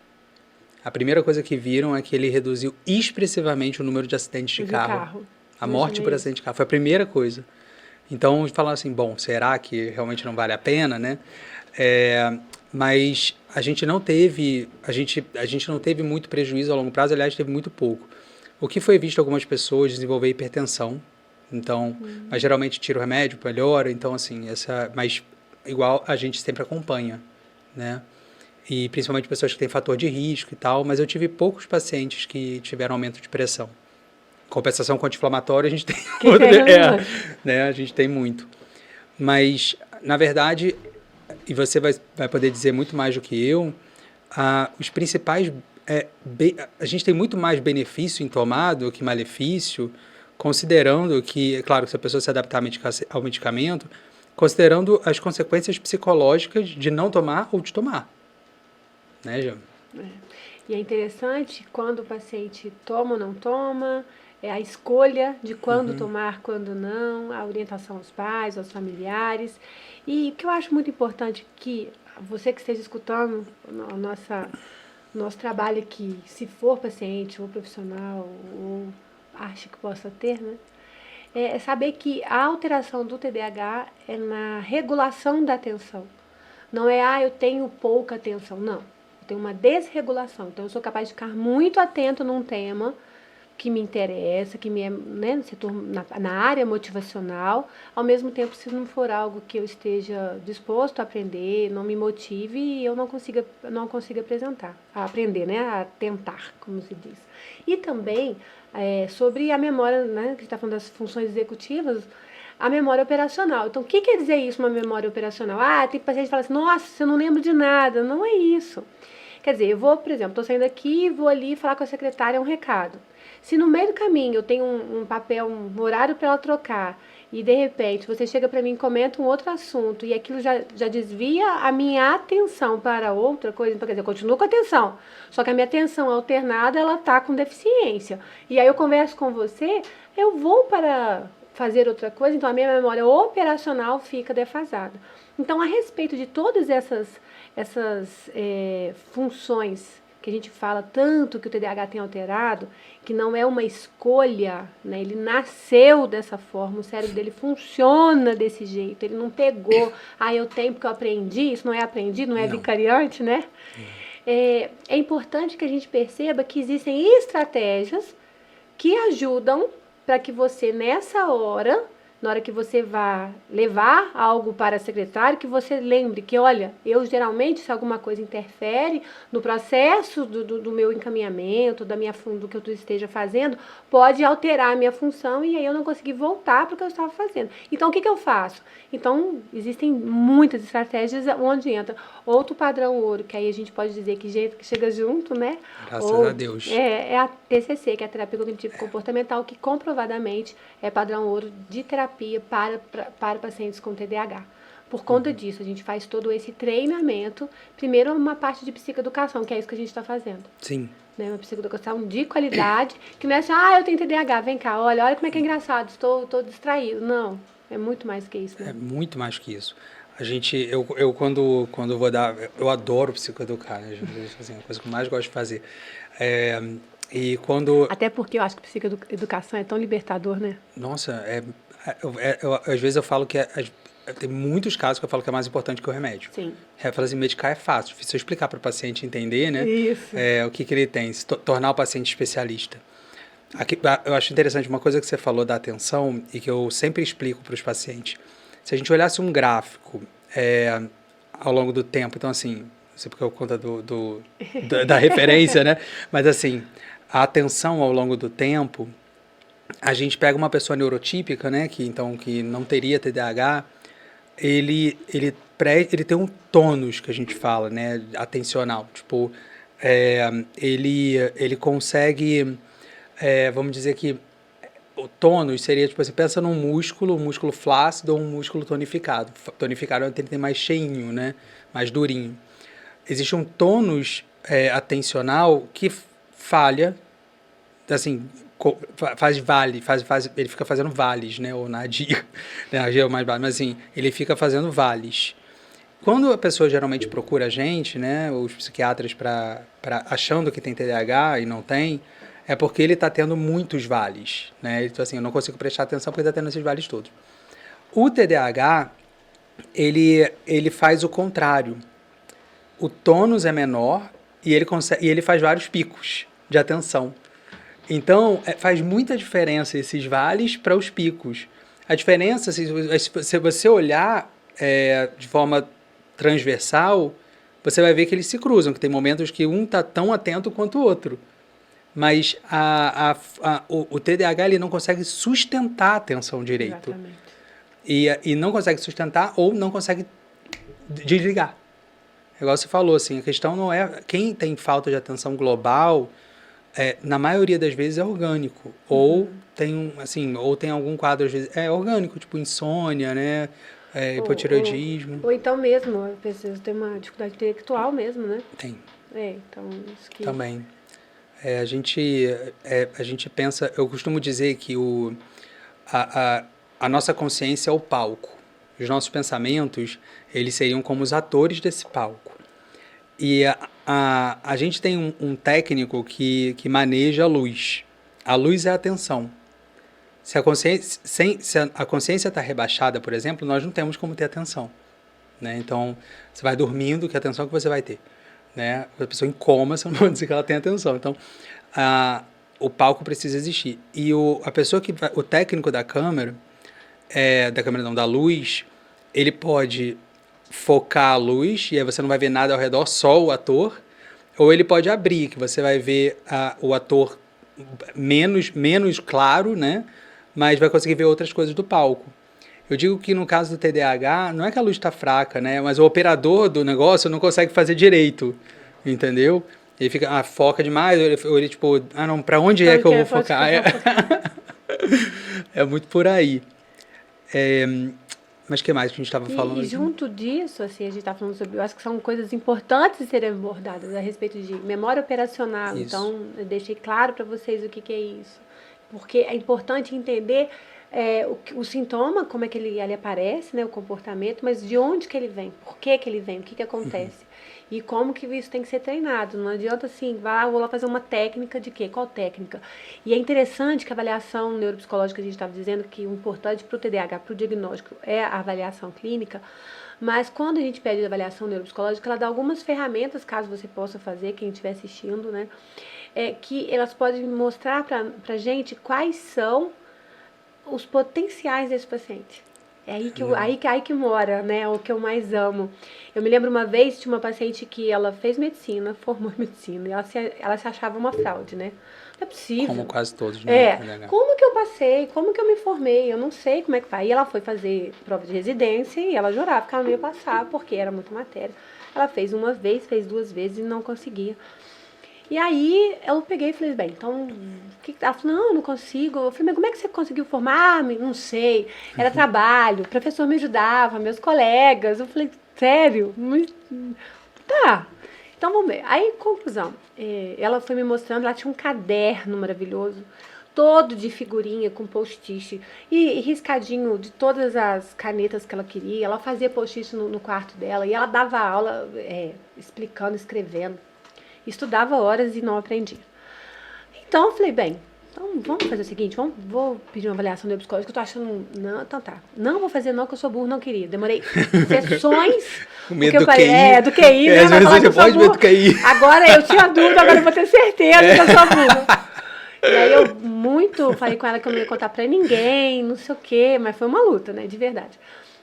A primeira coisa que viram é que ele reduziu expressivamente o número de acidentes de carro. A morte por acidente de carro. Foi a primeira coisa. Então, falaram assim, bom, será que realmente não vale a pena, né? Mas a gente não teve muito prejuízo a longo prazo, aliás, teve muito pouco. O que foi visto algumas pessoas desenvolver hipertensão, então, mas geralmente tira o remédio, melhora, então assim, mas igual a gente sempre acompanha, né? E principalmente pessoas que têm fator de risco e tal, mas eu tive poucos pacientes que tiveram aumento de pressão. Compensação com anti-inflamatório, a gente tem né? A gente tem muito. Mas, na verdade, e você vai poder dizer muito mais do que eu, os principais... a gente tem muito mais benefício em tomar do que malefício, considerando que, claro, se a pessoa se adaptar ao medicamento, considerando as consequências psicológicas de não tomar ou de tomar. Né, Jean? E é interessante quando o paciente toma ou não toma, a escolha de quando tomar, quando não, a orientação aos pais, aos familiares. E o que eu acho muito importante que você que esteja escutando nosso trabalho aqui, se for paciente ou profissional ou acha que possa ter, né? É saber que a alteração do TDAH é na regulação da atenção. Não é, eu tenho pouca atenção. Não. Eu tenho uma desregulação. Então, eu sou capaz de ficar muito atento num tema que me interessa, que me é, né, no setor, na área motivacional, ao mesmo tempo, se não for algo que eu esteja disposto a aprender, não me motive e eu não consiga aprender, né, a tentar, como se diz. E também, sobre a memória, né, que a gente está falando das funções executivas, a memória operacional. Então, o que quer dizer isso, uma memória operacional? Tem paciente que fala assim, nossa, você não lembra de nada. Não é isso. Quer dizer, eu vou, por exemplo, estou saindo aqui e vou ali falar com a secretária um recado. Se no meio do caminho eu tenho um papel, um horário para ela trocar, e de repente você chega para mim e comenta um outro assunto, e aquilo já desvia a minha atenção para outra coisa, então quer dizer, eu continuo com a atenção, só que a minha atenção alternada, ela está com deficiência. E aí eu converso com você, eu vou para fazer outra coisa, então a minha memória operacional fica defasada. Então, a respeito de todas essas funções que a gente fala tanto que o TDAH tem alterado, que não é uma escolha, né? Ele nasceu dessa forma, o cérebro dele funciona desse jeito, ele não pegou, eu tenho porque eu aprendi, isso não é aprendido, não é vicariante, né? É importante que a gente perceba que existem estratégias que ajudam para que você, nessa hora, na hora que você vá levar algo para a secretária, que você lembre que, olha, eu geralmente, se alguma coisa interfere no processo do meu encaminhamento, do que eu esteja fazendo, pode alterar a minha função e aí eu não conseguir voltar para o que eu estava fazendo. Então, o que eu faço? Então, existem muitas estratégias onde entra outro padrão ouro, que aí a gente pode dizer que chega junto, né? Graças a Deus. É a TCC, que é a terapia cognitivo-comportamental, que comprovadamente é padrão ouro de terapia para pacientes com TDAH. Por conta disso, a gente faz todo esse treinamento. Primeiro, uma parte de psicoeducação, que é isso que a gente está fazendo. Sim. Né? Uma psicoeducação de qualidade, que não é assim, eu tenho TDAH, vem cá, olha como é que é engraçado, estou distraído. Não, é muito mais que isso. Né? É muito mais que isso. Eu quando vou dar, eu adoro psicoeducar, né? Assim, é a coisa que eu mais gosto de fazer. E quando... Até porque eu acho que psicoeducação é tão libertador, né? Nossa, às vezes eu falo que tem muitos casos que eu falo que é mais importante que o remédio. Sim. Eu falo assim, medicar é fácil, se eu explicar para o paciente entender, né? Isso. O que ele tem, tornar o paciente especialista. Aqui, eu acho interessante uma coisa que você falou da atenção e que eu sempre explico para os pacientes. Se a gente olhasse um gráfico ao longo do tempo, então assim, não sei porque eu conto da referência, né? Mas assim, a atenção ao longo do tempo, a gente pega uma pessoa neurotípica, né, que não teria TDAH, ele tem um tônus que a gente fala, né, atencional, tipo, ele consegue, vamos dizer que o tônus seria, tipo, você pensa num músculo, um músculo flácido ou um músculo tonificado. Tonificado é onde ele tem mais cheinho, né, mais durinho. Existe um tônus atencional que falha, assim, ele fica fazendo vales, né, ou nadir, nadir é o mais básico, mas assim, ele fica fazendo vales. Quando a pessoa geralmente procura a gente, né, os psiquiatras achando que tem TDAH e não tem, é porque ele está tendo muitos vales, né, então assim, eu não consigo prestar atenção porque está tendo esses vales todos. O TDAH, ele faz o contrário. O tônus é menor e ele faz vários picos de atenção. Então, faz muita diferença esses vales para os picos. A diferença, se você olhar de forma transversal, você vai ver que eles se cruzam, que tem momentos que um está tão atento quanto o outro. Mas o TDAH ele não consegue sustentar a atenção direito. Exatamente. E não consegue sustentar ou não consegue desligar. Igual você falou, assim, a questão não é... Quem tem falta de atenção global... na maioria das vezes é orgânico, ou tem algum quadro, às vezes, orgânico, tipo insônia, né, hipotireoidismo. Ou então mesmo, a pessoa tem uma dificuldade intelectual mesmo, né? Tem. Então, isso que... Também. A gente pensa, eu costumo dizer que a, a, a nossa consciência é o palco. Os nossos pensamentos, eles seriam como os atores desse palco. E a gente tem um técnico que maneja a luz. A luz é a atenção. Se a consciência está rebaixada, por exemplo, nós não temos como ter atenção. Né? Então, você vai dormindo, que atenção que você vai ter? Né? A pessoa em coma, você não pode dizer que ela tem atenção. Então, o palco precisa existir. E a pessoa o técnico da câmera, não, da luz, ele pode focar a luz, e aí você não vai ver nada ao redor, só o ator, ou ele pode abrir, que você vai ver o ator menos claro, né? Mas vai conseguir ver outras coisas do palco. Eu digo que no caso do TDAH, não é que a luz está fraca, né? Mas o operador do negócio não consegue fazer direito, entendeu? Ele fica, foca demais, ou ele tipo, não, pra onde é que eu vou focar? É muito por aí. Mas o que mais que a gente estava falando? E junto disso, assim, a gente está falando sobre, eu acho que são coisas importantes de serem abordadas a respeito de memória operacional. Isso. Então, eu deixei claro para vocês o que é isso. Porque é importante entender o sintoma, como é que ele aparece, né, o comportamento, mas de onde que ele vem, por que ele vem, o que acontece. E como que isso tem que ser treinado. Não adianta assim, vou lá fazer uma técnica de quê? Qual técnica? E é interessante que a avaliação neuropsicológica, a gente estava dizendo que o importante para o TDAH, para o diagnóstico, é a avaliação clínica, mas quando a gente pede avaliação neuropsicológica, ela dá algumas ferramentas, caso você possa fazer, quem estiver assistindo, né? Que elas podem mostrar para a gente quais são os potenciais desse paciente. É aí que mora, né, o que eu mais amo. Eu me lembro uma vez, tinha uma paciente que ela fez medicina, formou em medicina, e ela se achava uma fraude, né? Não é possível. Como quase todos, né? Como que eu passei? Como que eu me formei? Eu não sei como é que faz. E ela foi fazer prova de residência e ela jurava que ela não ia passar, porque era muita matéria. Ela fez uma vez, fez 2 vezes e não conseguia. E aí eu peguei e falei, bem, então, ela falou, não consigo. Eu falei, mas como é que você conseguiu formar? Não sei, era trabalho, o professor me ajudava, meus colegas. Eu falei, sério? Tá, então vamos ver. Aí, conclusão, ela foi me mostrando, ela tinha um caderno maravilhoso, todo de figurinha, com post-it, e riscadinho de todas as canetas que ela queria. Ela fazia post-it no quarto dela, e ela dava aula explicando, escrevendo. Estudava horas e não aprendia. Então, eu falei, bem, então vamos fazer o seguinte, vou pedir uma avaliação neuropsicológica, que eu tô achando, não, então tá. Não vou fazer não, que eu sou burro, não queria. Demorei sessões. O medo do QI. Do QI, né? Às vezes você pode medo do QI. Agora eu tinha dúvida, agora eu vou ter certeza que eu sou burra. E aí eu falei com ela que eu não ia contar pra ninguém, não sei o quê, mas foi uma luta, né, de verdade.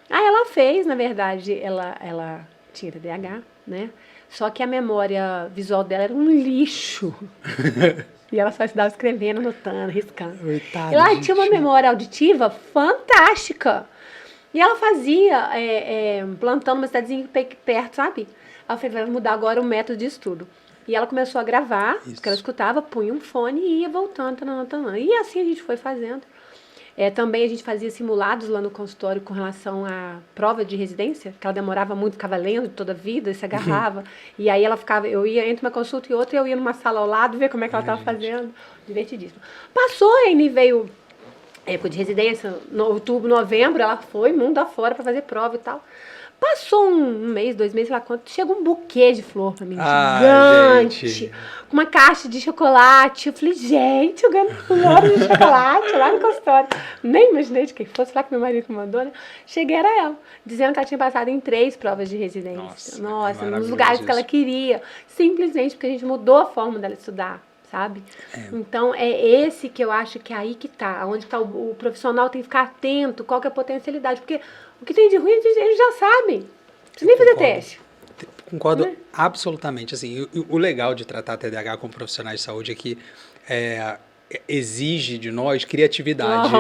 Aí ela fez, na verdade, ela tinha TDAH, né? Só que a memória visual dela era um lixo. E ela só estudava escrevendo, anotando, riscando. Coitada, e ela tinha uma memória auditiva fantástica. E ela fazia, plantando uma cidadezinha perto, sabe? Aí eu falei, vai mudar agora o método de estudo. E ela começou a gravar, porque ela escutava, punha um fone e ia voltando. E assim a gente foi fazendo. Também a gente fazia simulados lá no consultório com relação à prova de residência, que ela demorava muito, ficava lendo toda a vida, e se agarrava. E aí eu ia entre uma consulta e outra, eu ia numa sala ao lado, ver como é que ela estava fazendo. Divertidíssimo. Passou, aí veio época de residência, outubro, novembro, ela foi mundo afora para fazer prova e tal. Passou um mês, 2 meses, sei lá quanto, chega um buquê de flor pra mim, gigante, gente. Com uma caixa de chocolate. Eu falei, gente, eu ganho flor de chocolate lá no consultório. Nem imaginei de quem fosse, lá que meu marido me mandou, né? Cheguei, era ela, dizendo que ela tinha passado em 3 provas de residência. Nossa, nos lugares que ela queria, simplesmente porque a gente mudou a forma dela estudar, sabe? Então, é esse que eu acho que é aí que tá, onde tá o profissional tem que ficar atento, qual que é a potencialidade, porque o que tem de ruim, eles já sabem. Não precisa nem fazer teste. Concordo absolutamente. Assim, o legal de tratar TDAH com profissionais de saúde é que exige de nós criatividade.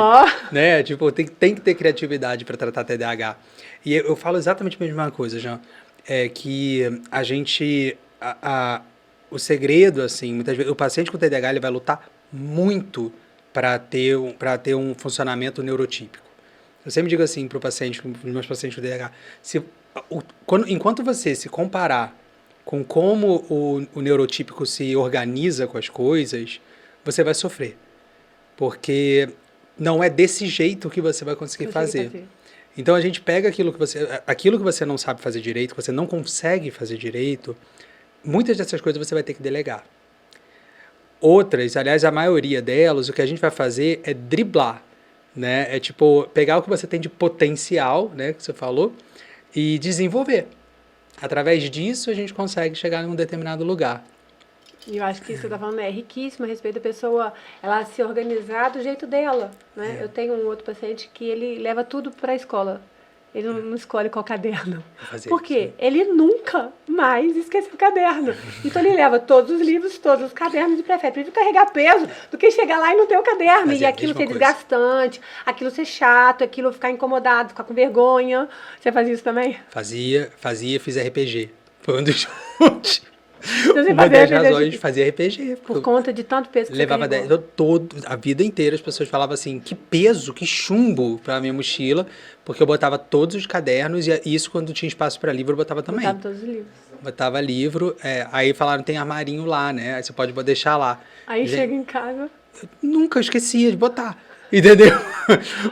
Né? Tipo, tem que ter criatividade para tratar TDAH. E eu falo exatamente a mesma coisa, Jean. Que a gente... o segredo, assim, muitas vezes, o paciente com TDAH ele vai lutar muito para ter um funcionamento neurotípico. Eu sempre digo assim para o paciente, para os meus pacientes com TDAH, enquanto você se comparar com como o neurotípico se organiza com as coisas, você vai sofrer. Porque não é desse jeito que você vai conseguir fazer. Então a gente pega aquilo que você não sabe fazer direito, que você não consegue fazer direito, muitas dessas coisas você vai ter que delegar. Outras, aliás, a maioria delas, o que a gente vai fazer é driblar, né? É tipo, pegar o que você tem de potencial, né, que você falou, e desenvolver. Através disso, a gente consegue chegar em um determinado lugar. E eu acho que isso que você está falando é riquíssimo a respeito da pessoa, ela se organizar do jeito dela, né? Eu tenho um outro paciente que ele leva tudo para a escola. Ele não escolhe qual caderno. Por quê? Ele nunca mais esquece o caderno. Então ele leva todos os livros, todos os cadernos e prefere carregar peso do que chegar lá e não ter o caderno. E aquilo ser desgastante, aquilo ser chato, aquilo ficar incomodado, ficar com vergonha. Você fazia isso também? Fazia, fiz RPG. Foi um dos Então, uma das razões de fazer RPG. Por conta de tanto peso que levava você carregou. A vida inteira as pessoas falavam assim, que peso, que chumbo pra minha mochila, porque eu botava todos os cadernos e isso quando tinha espaço para livro eu botava também. Botava todos os livros. Botava livro, aí falaram tem armarinho lá, né? Aí você pode deixar lá. Aí chega em casa... Eu nunca esquecia de botar. Entendeu?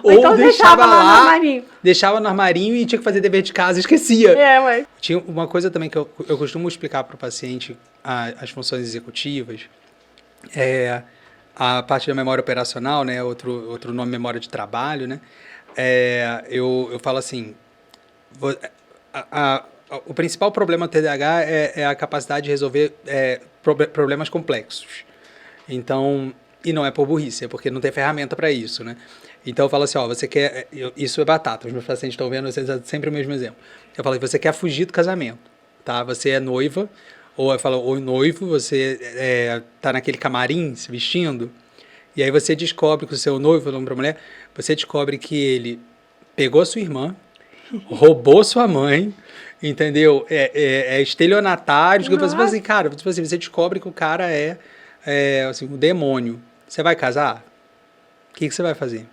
Ou então deixava lá no armarinho. Deixava no armarinho e tinha que fazer dever de casa, esquecia. Mas... Tinha uma coisa também que eu costumo explicar para o paciente, as funções executivas, a parte da memória operacional, né? Outro nome, memória de trabalho, né? Eu falo assim, o principal problema do TDAH é a capacidade de resolver problemas complexos. Então... E não é por burrice, é porque não tem ferramenta para isso, né? Então eu falo assim, você quer... Isso é batata, os meus pacientes estão vendo, sempre o mesmo exemplo. Eu falo, você quer fugir do casamento, tá? Você é noiva, ou eu falo, ou noivo, você tá naquele camarim se vestindo, e aí você descobre que o seu noivo, falando pra mulher, você descobre que ele pegou a sua irmã, roubou sua mãe, entendeu? Estelionatário, que você fala assim, cara, você descobre que o cara assim, um demônio. Você vai casar? O que você vai fazer?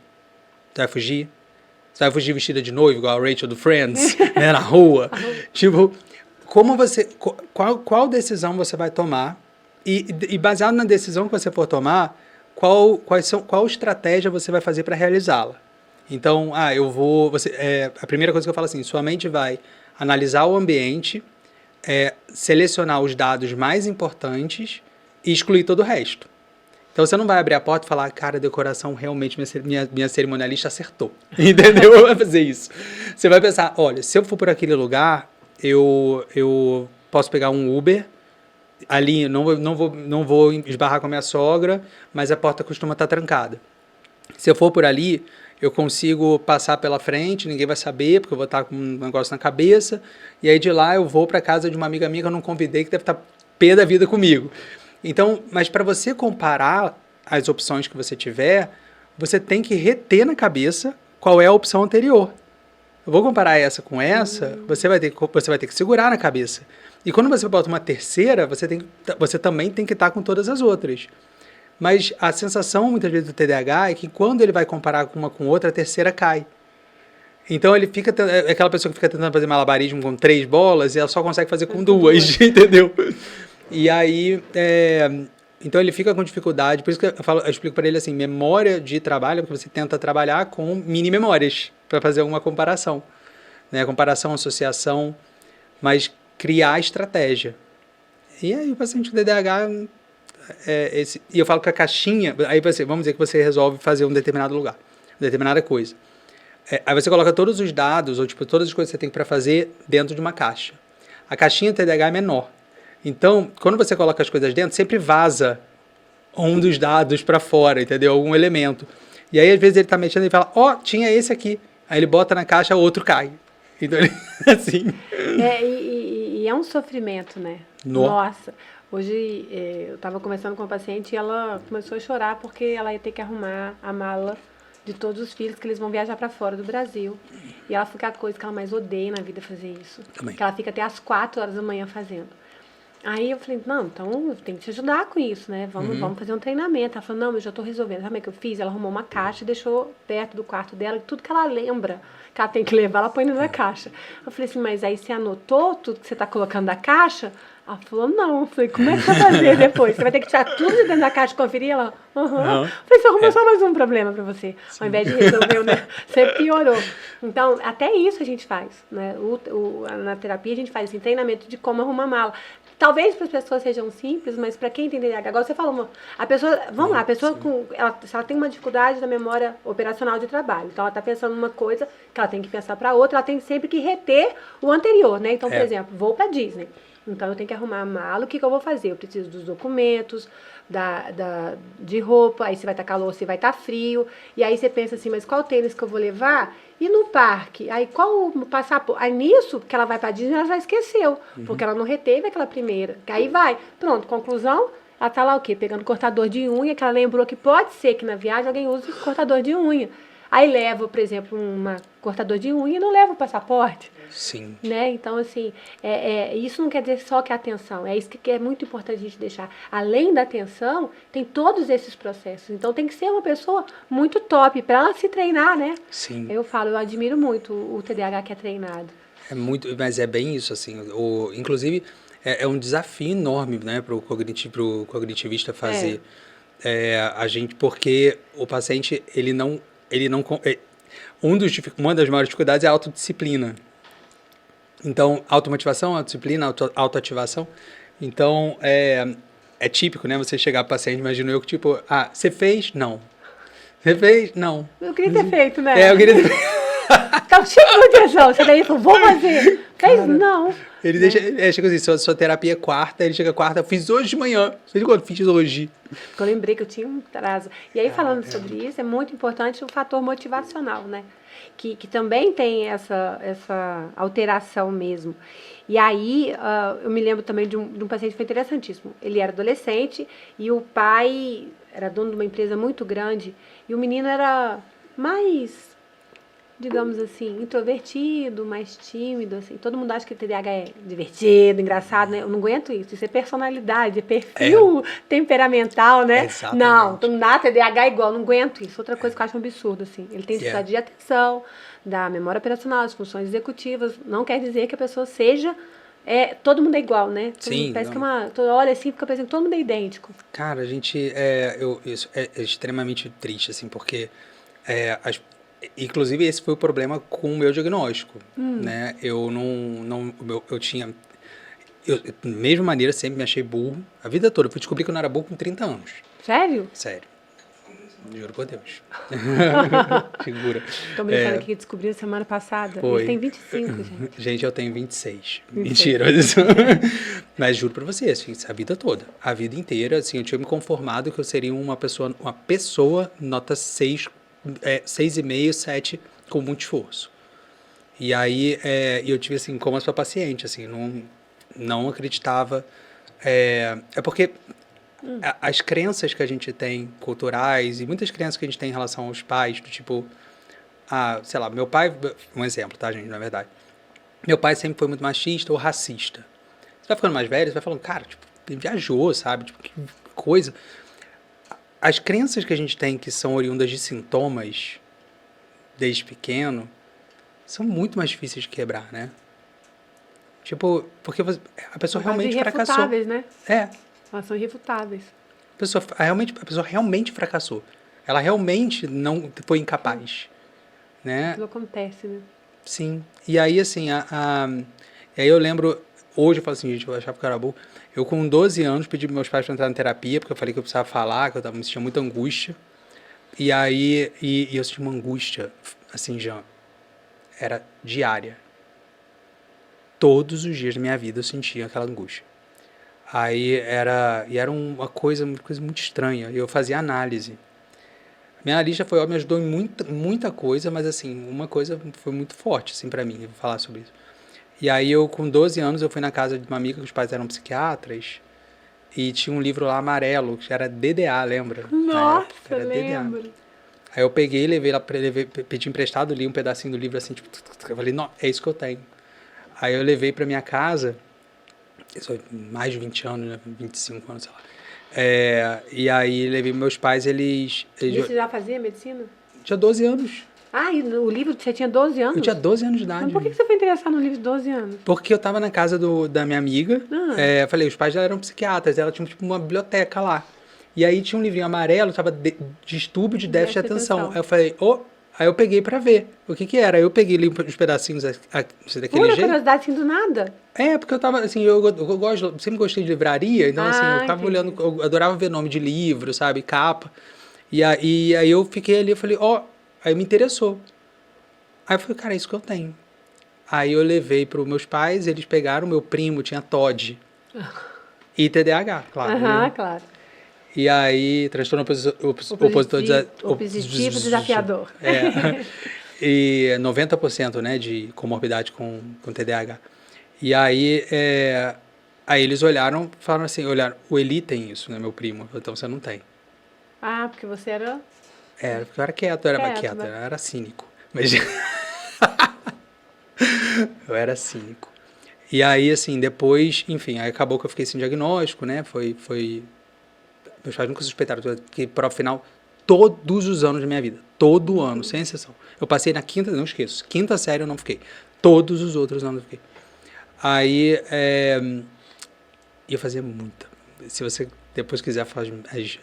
Você vai fugir? Você vai fugir vestida de noivo, igual a Rachel do Friends, né, na rua? Tipo, como você... Qual decisão você vai tomar? E baseado na decisão que você for tomar, qual estratégia você vai fazer para realizá-la? Então, a primeira coisa que eu falo assim, sua mente vai analisar o ambiente, selecionar os dados mais importantes e excluir todo o resto. Então você não vai abrir a porta e falar, cara, a decoração realmente, minha cerimonialista acertou. Entendeu? Vai fazer isso. Você vai pensar, olha, se eu for por aquele lugar, eu posso pegar um Uber, ali não vou esbarrar com a minha sogra, mas a porta costuma estar trancada. Se eu for por ali, eu consigo passar pela frente, ninguém vai saber, porque eu vou estar com um negócio na cabeça, e aí de lá eu vou para casa de uma amiga minha que eu não convidei, que deve estar pé da vida comigo. Então, mas para você comparar as opções que você tiver, você tem que reter na cabeça qual é a opção anterior. Eu vou comparar essa com essa, você vai ter que segurar na cabeça. E quando você bota uma terceira, você também tem que estar com todas as outras. Mas a sensação, muitas vezes, do TDAH é que quando ele vai comparar uma com outra, a terceira cai. Então, ele fica... É aquela pessoa que fica tentando fazer malabarismo com 3 bolas e ela só consegue fazer com 2, entendeu? E aí, então ele fica com dificuldade, por isso que eu explico para ele assim, memória de trabalho, porque você tenta trabalhar com mini memórias, para fazer alguma comparação, né? Comparação, associação, mas criar estratégia. E aí o paciente com TDAH, e eu falo que a caixinha, aí vamos dizer que você resolve fazer um determinado lugar, determinada coisa. Aí você coloca todos os dados, ou tipo, todas as coisas que você tem para fazer dentro de uma caixa. A caixinha TDAH é menor. Então, quando você coloca as coisas dentro, sempre vaza um dos dados para fora, entendeu? Algum elemento. E aí, às vezes, ele está mexendo e fala, tinha esse aqui. Aí ele bota na caixa, outro cai. Então, assim... E é um sofrimento, né? Nossa. Hoje, eu estava conversando com uma paciente e ela começou a chorar porque ela ia ter que arrumar a mala de todos os filhos que eles vão viajar para fora do Brasil. E ela fica a coisa que ela mais odeia na vida fazer isso. Também. Que ela fica até às 4 horas da manhã fazendo. Aí eu falei, não, então eu tenho que te ajudar com isso, né? Vamos fazer um treinamento. Ela falou, não, eu já tô resolvendo. Sabe como é que eu fiz? Ela arrumou uma caixa e deixou perto do quarto dela, e tudo que ela lembra que ela tem que levar, ela põe dentro da caixa. Eu falei assim, mas aí você anotou tudo que você tá colocando na caixa? Ela falou, não. Eu falei, como é que você vai fazer depois? Você vai ter que tirar tudo de dentro da caixa e conferir? Ela, aham. Eu falei, você arrumou só mais um problema pra você. Ao invés de resolver, né? Você piorou. Então, até isso a gente faz, né? Na terapia a gente faz assim, treinamento de como arrumar mala. Talvez para as pessoas sejam simples, mas para quem tem TDAH, agora você falou, a pessoa, vamos lá, a pessoa se ela tem uma dificuldade da memória operacional de trabalho, então ela está pensando numa coisa que ela tem que pensar para outra, ela tem sempre que reter o anterior, né? Então, por exemplo, vou para Disney. Então, eu tenho que arrumar a mala, o que eu vou fazer? Eu preciso dos documentos, de roupa, aí se vai estar calor, se vai estar frio, e aí você pensa assim, mas qual tênis que eu vou levar? E no parque? Aí qual o passaporte? Aí nisso, que ela vai pra Disney, ela já esqueceu, porque ela não reteve aquela primeira. Que aí vai, pronto, conclusão, ela tá lá o quê? Pegando cortador de unha, que ela lembrou que pode ser que na viagem alguém use cortador de unha. Aí leva, por exemplo, uma cortador de unha e não leva o passaporte. Sim. Né? Então, assim, isso não quer dizer só que é atenção, é isso que é muito importante a gente deixar. Além da atenção, tem todos esses processos. Então, tem que ser uma pessoa muito top para ela se treinar, né? Sim. Eu admiro muito o TDAH que é treinado. É muito, mas é bem isso, assim. Inclusive, é um desafio enorme, né, para o cognitivista fazer. Porque o paciente, uma das maiores dificuldades é a autodisciplina. Então, automotivação, autodisciplina, autoativação. Então, é típico, né? Você chegar para o paciente, imagino eu, que tipo, você fez? Não. Você fez? Não. Eu queria ter feito, né? Eu queria ter feito. Tava cheio de motivação. Você daí falou, vou fazer. Fez? Não. Ele chega assim, sua terapia é quarta, ele chega quarta, eu fiz hoje de manhã. Você quando fiz hoje? Eu lembrei que eu tinha um prazo. E aí, falando sobre isso, é muito importante o fator motivacional, né? Que também tem essa alteração mesmo. E aí, eu me lembro também de um paciente que foi interessantíssimo. Ele era adolescente e o pai era dono de uma empresa muito grande e o menino era mais, digamos assim, introvertido, mais tímido, assim. Todo mundo acha que o TDAH é divertido, engraçado, né? Eu não aguento isso. Isso é personalidade, é perfil temperamental, né? Exatamente. Não, todo mundo, TDAH é igual, não aguento isso. Outra coisa que eu acho um absurdo, assim. Ele tem dificuldade de atenção, da memória operacional, das funções executivas. Não quer dizer que a pessoa seja... todo mundo é igual, né? Sim. Parece que olha assim, fica parecendo que todo mundo é idêntico. Cara, a gente... isso é extremamente triste, assim, porque... Inclusive, esse foi o problema com o meu diagnóstico, né? Eu tinha... da mesma maneira, sempre me achei burro. A vida toda. Eu fui descobrir que eu não era burro com 30 anos. Sério? Sério. Juro por Deus. Figura. Tô brincando aqui que descobriu semana passada. Foi. Ele tem 25, gente. Gente, eu tenho 26. Mentira. Mas juro pra você, assim, a vida toda. A vida inteira, assim, eu tinha me conformado que eu seria uma pessoa nota 6, 6,5, 7, com muito esforço. E aí, eu tive, assim, como a sua paciente, assim, não acreditava. Porque as crenças que a gente tem, culturais, e muitas crenças que a gente tem em relação aos pais, do tipo, sei lá, meu pai, um exemplo, tá, gente, na verdade. Meu pai sempre foi muito machista ou racista. Você vai ficando mais velho, você vai falando, cara, tipo, ele viajou, sabe? Tipo, que coisa. As crenças que a gente tem que são oriundas de sintomas, desde pequeno, são muito mais difíceis de quebrar, né? Tipo, porque a pessoa realmente fracassou. São irrefutáveis, né? Elas são irrefutáveis. A pessoa realmente fracassou. Ela realmente não foi incapaz. Né? Aquilo acontece, né? Sim. E aí, assim, e aí eu lembro, hoje eu falo assim, gente, eu achava que eu era burro. Eu, com 12 anos, pedi para meus pais para entrar na terapia, porque eu falei que eu precisava falar, que eu me sentia muita angústia. E aí, eu senti uma angústia, assim, já era diária. Todos os dias da minha vida eu sentia aquela angústia. Aí era uma coisa muito estranha. Eu fazia análise. Minha analista me ajudou em muita coisa, mas assim, uma coisa foi muito forte assim, para mim, eu vou falar sobre isso. E aí eu, com 12 anos, eu fui na casa de uma amiga que os pais eram psiquiatras e tinha um livro lá amarelo, que era DDA, lembra? Nossa, era lembro. DDA. Aí eu peguei, levei lá, pedi emprestado, li um pedacinho do livro assim, tipo, eu falei, não, é isso que eu tenho. Aí eu levei para minha casa isso é mais de 20 anos, né? 25 anos, sei lá. E aí levei meus pais, E você já fazia medicina? tinha 12 anos. Ah, e o livro você tinha 12 anos? Eu tinha 12 anos de idade. Mas por que você foi interessar no livro de 12 anos? Porque eu tava na casa da minha amiga, Ah. falei, os pais dela eram psiquiatras, ela tinha tipo uma biblioteca lá. E aí tinha um livrinho amarelo, tava distúrbio de déficit de atenção. Aí eu falei, aí eu peguei pra ver o que era. Aí eu peguei ali uns pedacinhos daquele Pura jeito. curiosidade, assim, do nada? Porque eu tava, assim, eu sempre gostei de livraria, então assim, eu tava entendi. olhando, eu adorava ver nome de livro, sabe, capa. E aí eu fiquei ali, eu falei, aí me interessou. Aí eu falei, cara, é isso que eu tenho. Aí eu levei para os meus pais, eles pegaram, meu primo tinha TOD e TDAH, claro. Aham, Né? claro. E aí, transtorno Opositivo desafiador. E 90%, né, de comorbidade com TDAH. E aí, aí eles olharam, falaram assim, o Eli tem isso, né, meu primo, então você não tem. Ah, porque você era... Porque eu era quieto, eu era mais quieto, né? eu era cínico. Mas eu era cínico. E aí, assim, depois, enfim, aí acabou que eu fiquei sem diagnóstico, né? Meus pais nunca suspeitaram, porque para o final, todos os anos da minha vida, todo ano, sem exceção. Eu passei na não esqueço, quinta série eu não fiquei. Todos os outros anos eu fiquei. Aí, eu fazia muita. Se você depois quiser fazer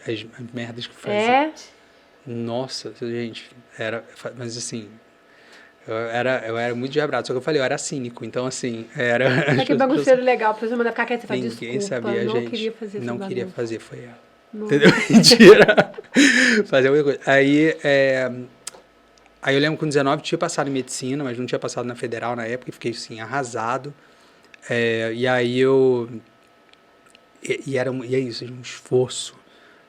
as merdas que eu fazia. Nossa, gente, mas assim... Eu era muito diabrado, só que eu falei, eu era cínico, então assim, Mas que bagunceiro legal, pra você mandar ficar quieto, você fala, desculpa, ninguém sabia, não gente, queria fazer não essa queria bagunça. fazer, foi ela. Entendeu? Mentira. Fazer alguma coisa. Aí eu lembro que com 19 tinha passado em medicina, mas não tinha passado na federal na época, e fiquei assim, arrasado. E aí e é isso, um esforço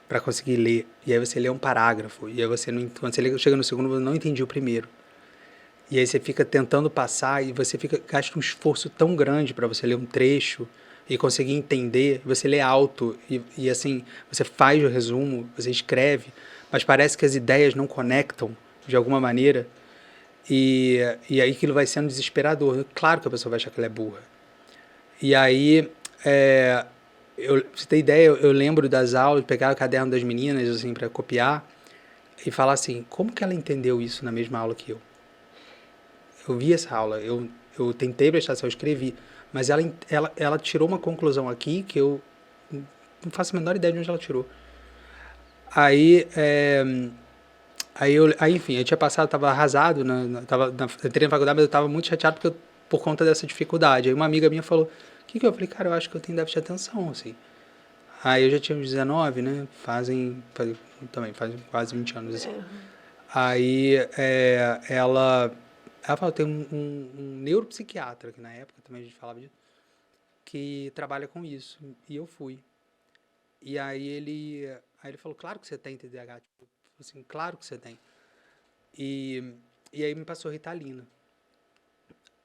para conseguir ler. E aí você lê um parágrafo, e aí quando você chega no segundo, você não entendi o primeiro. E aí você fica tentando passar e você gasta um esforço tão grande para você ler um trecho e conseguir entender. Você lê alto e assim, você faz o resumo, você escreve, mas parece que as ideias não conectam de alguma maneira. E aí aquilo vai sendo desesperador. Claro que a pessoa vai achar que ela é burra. E aí, pra você ter ideia, eu lembro das aulas, pegar o caderno das meninas assim, para copiar e falar assim, como que ela entendeu isso na mesma aula que eu? Eu vi essa aula, eu tentei prestar atenção, eu escrevi, mas ela tirou uma conclusão aqui que eu não faço a menor ideia de onde ela tirou. Aí, enfim, eu tinha passado, estava arrasado, entrei na faculdade, mas eu estava muito chateado por conta dessa dificuldade. Aí uma amiga minha falou, o que eu falei? Cara, eu acho que eu tenho déficit de atenção, assim. Aí eu já tinha uns 19, né? Fazem quase 20 anos, assim. Aí ela falou, tem um neuropsiquiatra, que na época também a gente falava disso, que trabalha com isso. E eu fui. E aí ele falou, claro que você tem TDAH. Tipo, assim, claro que você tem. E aí me passou Ritalina.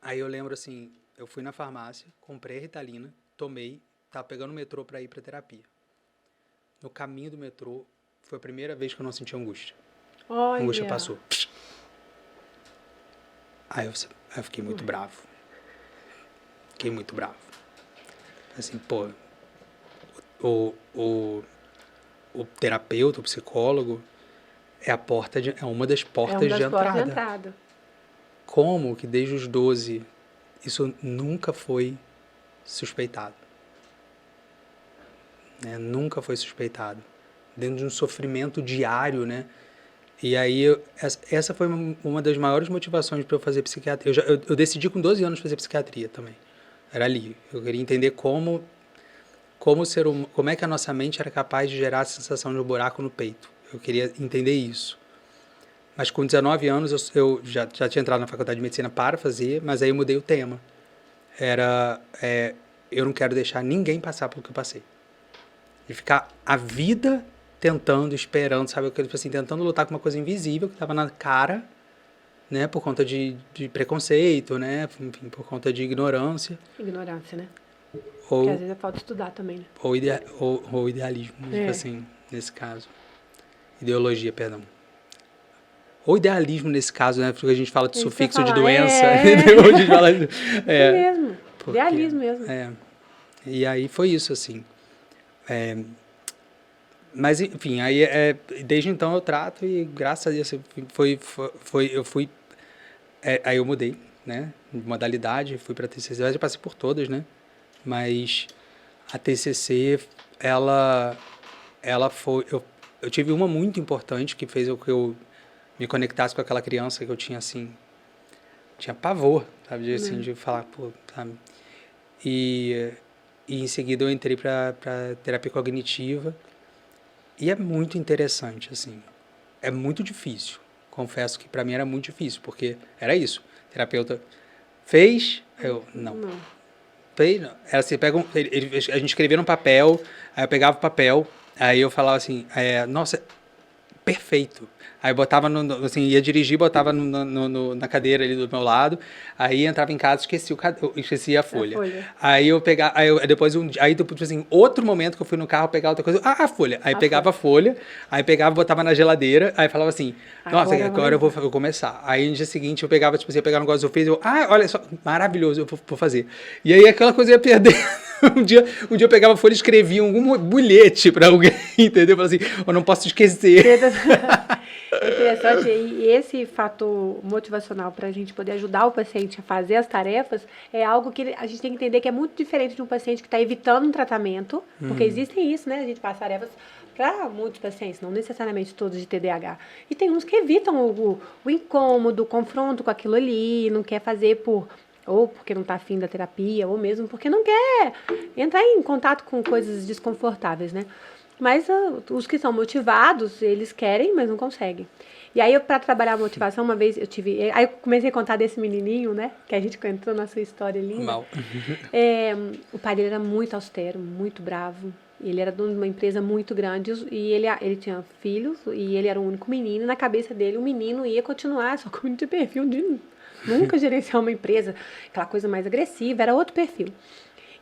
Aí eu lembro assim, eu fui na farmácia, comprei a Ritalina, tomei, tava pegando o metrô para ir para terapia. No caminho do metrô, foi a primeira vez que eu não senti angústia. A angústia passou. Aí eu fiquei muito bravo. Fiquei muito bravo. Assim, pô, o terapeuta, o psicólogo, é uma das portas de entrada. Como que desde os 12 isso nunca foi suspeitado? Né? Nunca foi suspeitado. Dentro de um sofrimento diário, né? E aí, essa foi uma das maiores motivações para eu fazer psiquiatria. Eu decidi com 12 anos fazer psiquiatria também. Era ali. Eu queria entender como é que a nossa mente era capaz de gerar a sensação de um buraco no peito. Eu queria entender isso. Mas com 19 anos, eu já tinha entrado na faculdade de medicina para fazer, mas aí eu mudei o tema. Eu não quero deixar ninguém passar pelo que eu passei. De ficar a vida tentando, esperando, sabe? Assim, tentando lutar com uma coisa invisível que estava na cara, né? Por conta de preconceito, né? Enfim, por conta de ignorância. Ignorância, né? Porque às vezes é falta estudar também, né? Ou idealismo, tipo assim, nesse caso. Ideologia, perdão. Ou idealismo nesse caso, né? Porque a gente fala de sufixo de doença, entendeu? A gente fala mesmo. Idealismo mesmo. E aí foi isso, assim. Mas, enfim, aí desde então eu trato e, graças a Deus, eu fui... aí eu mudei, né? Modalidade, fui para a TCC, eu já passei por todas, né? Mas a TCC, ela foi... Eu tive uma muito importante que fez que eu me conectasse com aquela criança que eu tinha, assim... Tinha pavor, sabe? Assim, de falar, pô, sabe? E em seguida eu entrei para terapia cognitiva. E é muito interessante, assim. É muito difícil. Confesso que para mim era muito difícil, porque era isso. O terapeuta fez, eu não. Fez, não. Era assim, a gente escrevia no papel, aí eu pegava o papel, aí eu falava assim, nossa, perfeito. Aí eu botava, assim, ia dirigir, botava na cadeira ali do meu lado, aí entrava em casa, esquecia a folha. Aí eu pegava, depois, assim, outro momento que eu fui no carro pegar outra coisa, a folha. Aí pegava a folha, aí pegava, botava na geladeira, aí falava assim, nossa, agora eu vou começar. Aí no dia seguinte eu pegava, tipo assim, eu pegava um negócio que eu fiz, olha só, maravilhoso, eu vou fazer. E aí aquela coisa ia perder. Um dia eu pegava a folha e escrevia algum bilhete para alguém, entendeu? Falava assim, eu não posso esquecer. É interessante, e esse fator motivacional para a gente poder ajudar o paciente a fazer as tarefas é algo que a gente tem que entender que é muito diferente de um paciente que está evitando um tratamento, porque existem isso, né? A gente passa tarefas para muitos pacientes, não necessariamente todos de TDAH. E tem uns que evitam o incômodo, o confronto com aquilo ali, não quer fazer ou porque não está afim da terapia, ou mesmo porque não quer entrar em contato com coisas desconfortáveis, né? Mas os que são motivados, eles querem, mas não conseguem. E aí, para trabalhar a motivação, uma vez eu tive... Aí eu comecei a contar desse menininho, né? Que a gente contou na sua história linda. Mal. O pai dele era muito austero, muito bravo. Ele era dono de uma empresa muito grande e ele tinha filhos e ele era o único menino. Na cabeça dele, o menino ia continuar só com de perfil de nunca gerenciar uma empresa. Aquela coisa mais agressiva, era outro perfil.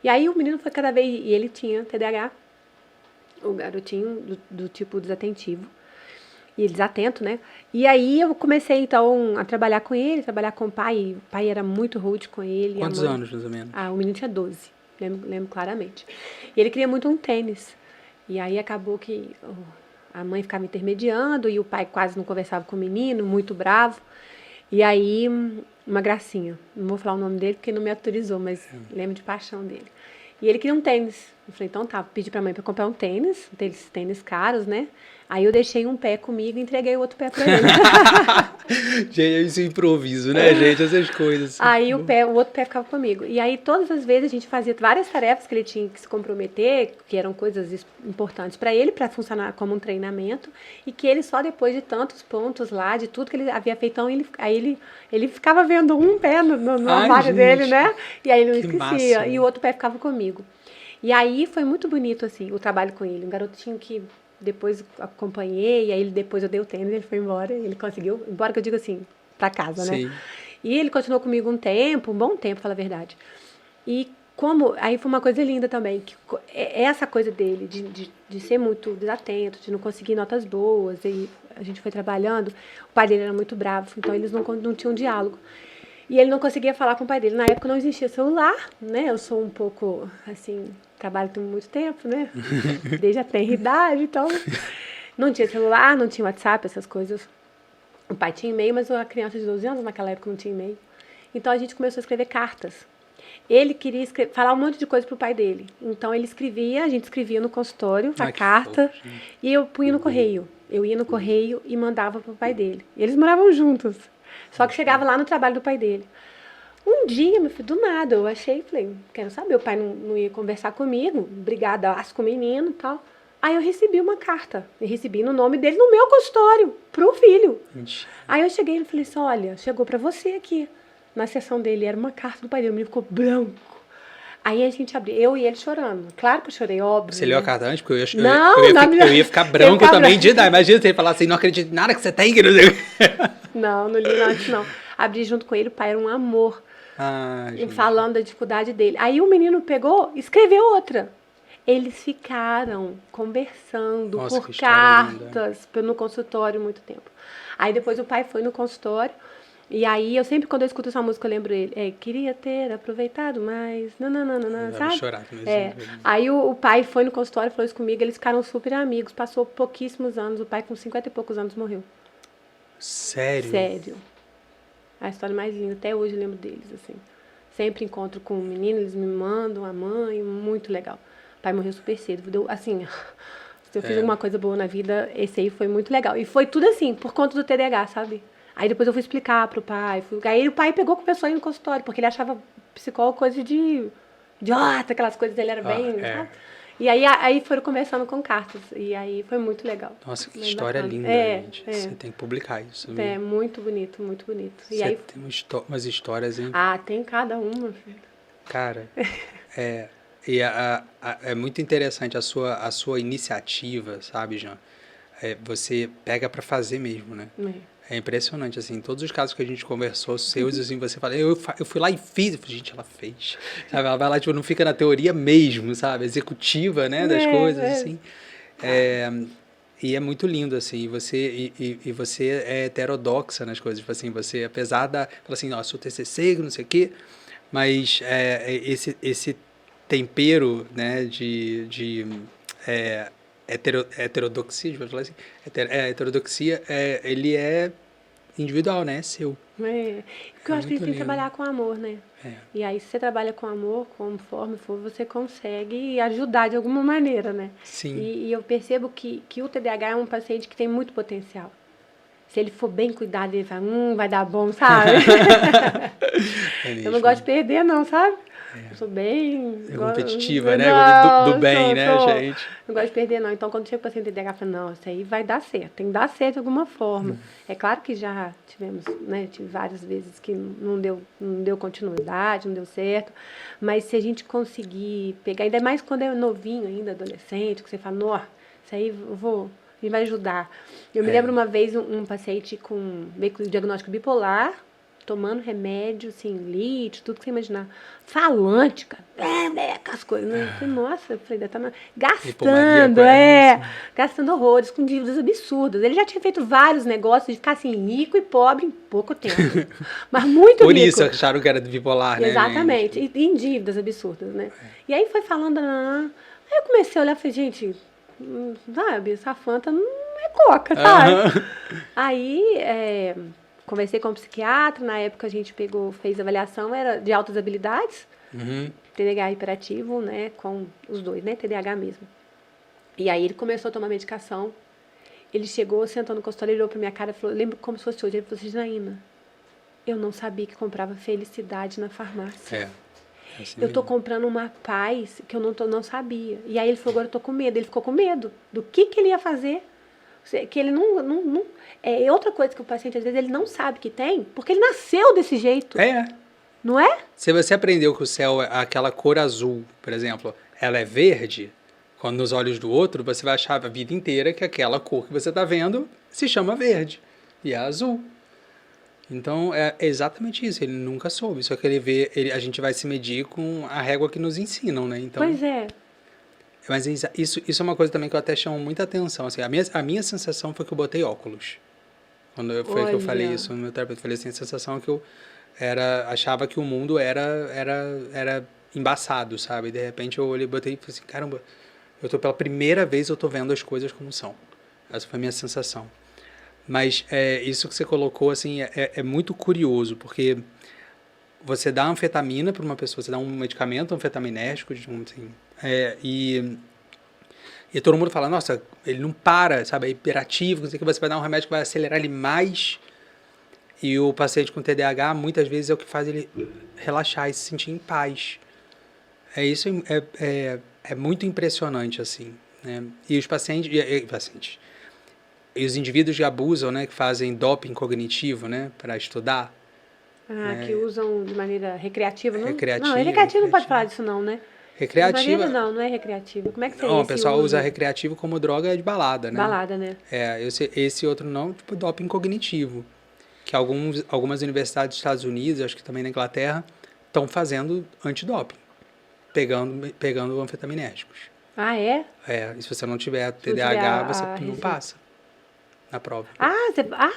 E aí, o menino foi cada vez... E ele tinha TDAH. O garotinho do tipo desatentivo e desatento, né? E aí eu comecei, então, a trabalhar com ele, trabalhar com o pai. O pai era muito rude com ele. Quantos anos, mais ou menos? O menino tinha 12, lembro claramente. E ele queria muito um tênis. E aí acabou que a mãe ficava intermediando e o pai quase não conversava com o menino, muito bravo. E aí, uma gracinha. Não vou falar o nome dele porque não me autorizou, mas lembro de paixão dele. E ele queria um tênis. Eu falei, então tá, pedi pra mãe pra comprar um tênis tênis caros, né? Aí eu deixei um pé comigo e entreguei o outro pé pra ele. Gente, isso é improviso, né, gente? Essas coisas. Aí o outro pé ficava comigo. E aí todas as vezes a gente fazia várias tarefas que ele tinha que se comprometer, que eram coisas importantes pra ele, pra funcionar como um treinamento, e que ele só depois de tantos pontos lá, de tudo que ele havia feito, então ele ficava vendo um pé no armário dele, né? E aí ele não esquecia. Massa. E o outro pé ficava comigo. E aí foi muito bonito, assim, o trabalho com ele. Um garotinho que depois acompanhei, e aí depois eu dei o tênis, ele foi embora, ele conseguiu, embora que eu digo assim, pra casa, né? E ele continuou comigo um bom tempo, fala a verdade. E aí foi uma coisa linda também, que essa coisa dele, de ser muito desatento, de não conseguir notas boas, e a gente foi trabalhando, o pai dele era muito bravo, então eles não tinham diálogo. E ele não conseguia falar com o pai dele. Na época não existia celular, né? Eu sou um pouco, assim, trabalho tem muito tempo, né? Desde a tenra idade, então... Não tinha celular, não tinha WhatsApp, essas coisas. O pai tinha e-mail, mas a criança de 12 anos naquela época não tinha e-mail. Então a gente começou a escrever cartas. Ele queria falar um monte de coisa pro pai dele. Então a gente escrevia no consultório a carta e eu punha no correio. Eu ia no correio e mandava pro pai dele. E eles moravam juntos. Só que chegava lá no trabalho do pai dele. Um dia, meu filho, do nada, eu falei, quero saber, o pai não ia conversar comigo, brigadaço com o menino e tal. Aí eu recebi uma carta, eu recebi no nome dele, no meu consultório, pro filho. Aí eu cheguei e falei assim, olha, chegou pra você aqui. Na sessão dele, era uma carta do pai dele, o menino ficou branco. Aí a gente abriu, eu e ele chorando. Claro que eu chorei, óbvio. Você leu a carta antes? Porque eu ia ficar branco também de idade. Imagina você falar assim, não acredito em nada que você tem. Não li antes, não. Abri junto com ele, o pai era um amor. Falando da dificuldade dele. Aí o menino pegou, escreveu outra. Eles ficaram conversando por cartas no consultório muito tempo. Aí depois o pai foi no consultório E aí, eu sempre, quando eu escuto essa música, eu lembro ele. Queria ter aproveitado mais, não, Vai sabe? chorar também. Aí o pai foi no consultório, falou isso comigo, eles ficaram super amigos, passou pouquíssimos anos, o pai com 50 e poucos anos morreu. Sério? Sério. A história mais linda, até hoje eu lembro deles, assim. Sempre encontro com o menino, eles me mandam, a mãe, muito legal. O pai morreu super cedo, deu, assim, se eu fiz alguma coisa boa na vida, esse aí foi muito legal. E foi tudo assim, por conta do TDAH, sabe? Aí depois eu fui explicar pro pai, aí o pai pegou, começou a ir no consultório, porque ele achava psicólogo coisa de idiota, aquelas coisas dele, era bem, sabe? E aí foram conversando com cartas, e aí foi muito legal. Nossa, que Bem história bacana. linda, gente. Você tem que publicar isso. É, muito bonito, muito bonito. E Você aí, tem umas histórias, hein? tem cada uma, filho. Cara, é muito interessante a sua iniciativa, sabe, Jean? Você pega pra fazer mesmo, né? É impressionante, assim, todos os casos que a gente conversou, seus, assim, você fala, eu fui lá e fiz. Eu falei, gente, ela fez. Sabe? Ela vai lá, tipo, não fica na teoria mesmo, sabe? Executiva, né, das coisas, assim. E é muito lindo, assim, e você é heterodoxa nas coisas, tipo assim, você, apesar fala assim, ó, sou TCC, não sei o quê, mas esse tempero, né, heterodoxia, vou falar assim, heterodoxia, ele é individual, né, é seu. Porque eu acho que a gente tem que trabalhar com amor, né? E aí, se você trabalha com amor, conforme for, você consegue ajudar de alguma maneira, né? Sim. E eu percebo que o TDAH é um paciente que tem muito potencial. Se ele for bem cuidado, ele vai dar bom, sabe? Eu não gosto de perder, não, sabe? Eu sou bem... competitiva, né? Do bem, né, gente? Não gosto de perder, não. Então, quando chega o paciente TDAH, eu falo, não, isso aí vai dar certo. Tem que dar certo de alguma forma. É claro que já tivemos, né? Tive várias vezes que não deu continuidade, não deu certo. Mas se a gente conseguir pegar, ainda mais quando é novinho ainda, adolescente, que você fala, nó, isso aí ele vai ajudar. Eu me lembro uma vez um paciente veio com diagnóstico bipolar, tomando remédio, assim, lítio, tudo que você imaginar. Falante, cara. Aquelas coisas. Né? Eu falei, nossa, eu falei, tá gastando horrores, com dívidas absurdas. Ele já tinha feito vários negócios de ficar assim, rico e pobre em pouco tempo. Mas muito Por rico. Por isso acharam que era bipolar, né? Exatamente. E em dívidas absurdas, né? E aí foi falando, aí eu comecei a olhar e falei, gente, sabe, essa Fanta não é coca, sabe? Aí, conversei com um psiquiatra, na época a gente fez avaliação, era de altas habilidades, TDAH hiperativo, né, com os dois, né, TDAH mesmo. E aí ele começou a tomar medicação, ele chegou, sentou no consultório, ele olhou pra minha cara e falou, lembro como se fosse hoje, ele falou assim, Janaína, eu não sabia que comprava felicidade na farmácia. Assim eu tô comprando uma paz que eu não sabia. E aí ele falou, agora eu tô com medo. Ele ficou com medo do que ele ia fazer. Que ele não... É outra coisa que o paciente, às vezes, ele não sabe que tem, porque ele nasceu desse jeito. Não é? Se você aprendeu que o céu é aquela cor azul, por exemplo, ela é verde, quando nos olhos do outro, você vai achar a vida inteira que aquela cor que você está vendo se chama verde e é azul. Então, é exatamente isso. Ele nunca soube. Só que a gente vai se medir com a régua que nos ensinam, né? Então, pois é. Mas isso é uma coisa também que eu até chamo muita atenção. Assim, a minha sensação foi que eu botei óculos. Foi que eu falei isso no meu terapeuta. Eu falei assim, a sensação é que eu achava que o mundo era embaçado, sabe? E de repente eu olhei, botei e falei assim, caramba, pela primeira vez eu tô vendo as coisas como são. Essa foi a minha sensação. Mas isso que você colocou, assim, é muito curioso, porque você dá anfetamina para uma pessoa, você dá um medicamento anfetaminérgico, assim, e todo mundo fala, nossa, ele não para, sabe, é hiperativo, não sei o que, você vai dar um remédio que vai acelerar ele mais, e o paciente com TDAH, muitas vezes, é o que faz ele relaxar e se sentir em paz. Isso é muito impressionante, assim, né? E os pacientes... E os indivíduos que abusam, né, que fazem doping cognitivo, né, para estudar. Que usam de maneira recreativa, não? Recreativa. Não, recreativo não pode falar disso não, né? Recreativa... Não é recreativa. Como é que seria Não, o pessoal usa recreativo como droga de balada, né? Balada, né? Esse outro não, tipo doping cognitivo. Que algumas universidades dos Estados Unidos, acho que também na Inglaterra, estão fazendo antidoping. Pegando anfetaminérgicos. Ah, é? E se você não tiver TDAH, você não passa. na prova.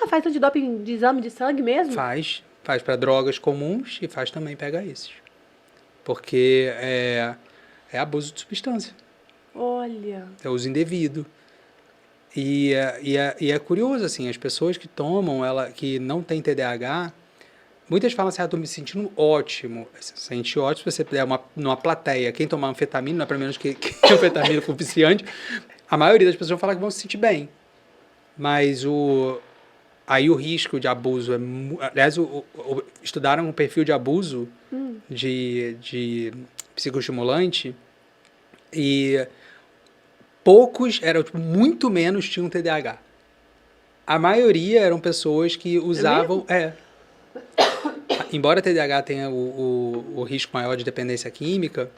Faz antidoping de exame de sangue mesmo? Faz para drogas comuns e faz também pega esses. Porque é abuso de substância. Olha. É uso indevido. E é curioso, assim, as pessoas que tomam, que não tem TDAH, muitas falam assim, tô me sentindo ótimo. Se sente ótimo se você puder numa plateia, quem tomar anfetamina, não é para menos que anfetamina for viciante, a maioria das pessoas fala que vão se sentir bem. Mas aí o risco de abuso aliás, estudaram um perfil de abuso de psicoestimulante e poucos, muito menos tinham TDAH. A maioria eram pessoas que usavam... Embora TDAH tenha o risco maior de dependência química,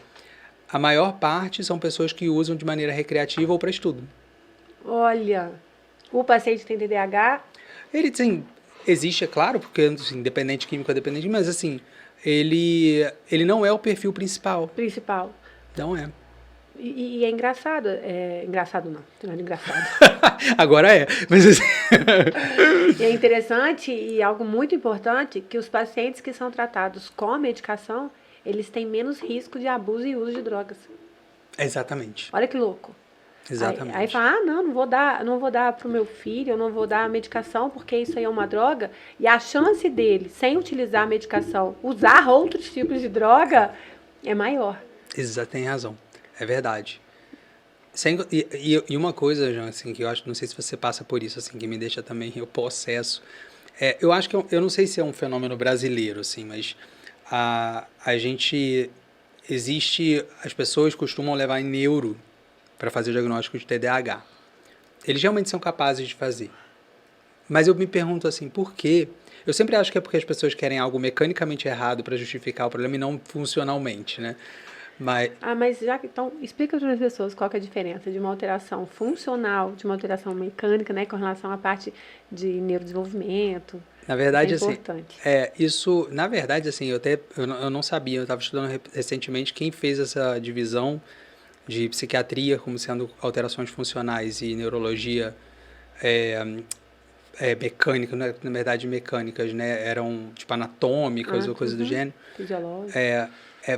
a maior parte são pessoas que usam de maneira recreativa ou para estudo. Olha, o paciente tem TDAH... Ele, assim, existe, é claro, porque assim, dependente químico é dependente, mas assim, ele não é o perfil principal. Não é. E é engraçado. Engraçado não é engraçado. Agora é. Mas assim... E é interessante e algo muito importante que os pacientes que são tratados com medicação, eles têm menos risco de abuso e uso de drogas. Exatamente. Olha que louco. Exatamente. Aí fala, não vou dar pro meu filho, eu não vou dar a medicação porque isso aí é uma droga. E a chance dele, sem utilizar a medicação, usar outros tipos de droga é maior. Tem razão. É verdade. E uma coisa, Jean, assim, que eu acho, não sei se você passa por isso, assim, que me deixa também eu possesso. Eu acho que eu não sei se é um fenômeno brasileiro, assim, mas as pessoas costumam levar em neuro para fazer o diagnóstico de TDAH. Eles realmente são capazes de fazer. Mas eu me pergunto assim, por quê? Eu sempre acho que é porque as pessoas querem algo mecanicamente errado para justificar o problema e não funcionalmente, né? Mas então, explica para as pessoas qual que é a diferença de uma alteração funcional, de uma alteração mecânica, né, com relação à parte de neurodesenvolvimento. Na verdade, isso é importante. Na verdade, assim, eu não sabia, eu estava estudando recentemente quem fez essa divisão de psiquiatria como sendo alterações funcionais e neurologia mecânica, na verdade mecânicas, né, eram tipo anatômicas ou coisas do gênero.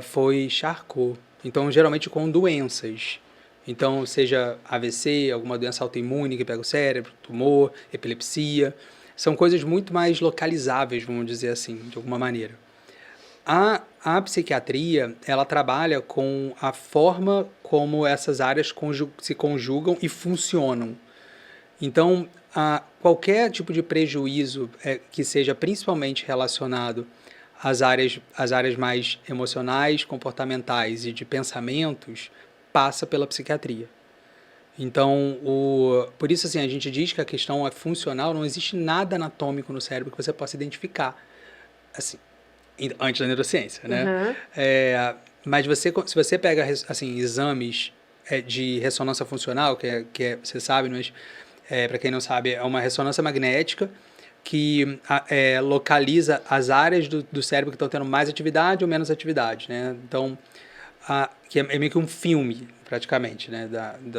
Foi Charcot. Então, geralmente com doenças. Então, seja AVC, alguma doença autoimune que pega o cérebro, tumor, epilepsia. São coisas muito mais localizáveis, vamos dizer assim, de alguma maneira. A psiquiatria, ela trabalha com a forma como essas áreas se conjugam e funcionam. Então, qualquer tipo de prejuízo que seja principalmente relacionado às áreas mais emocionais, comportamentais e de pensamentos, passa pela psiquiatria. Então, por isso assim, a gente diz que a questão é funcional, não existe nada anatômico no cérebro que você possa identificar, assim, antes da neurociência, né? Mas se você pega assim, exames de ressonância funcional, que você sabe, mas para quem não sabe, é uma ressonância magnética que localiza as áreas do cérebro que estão tendo mais atividade ou menos atividade, né? Então, que é meio que um filme, praticamente, né,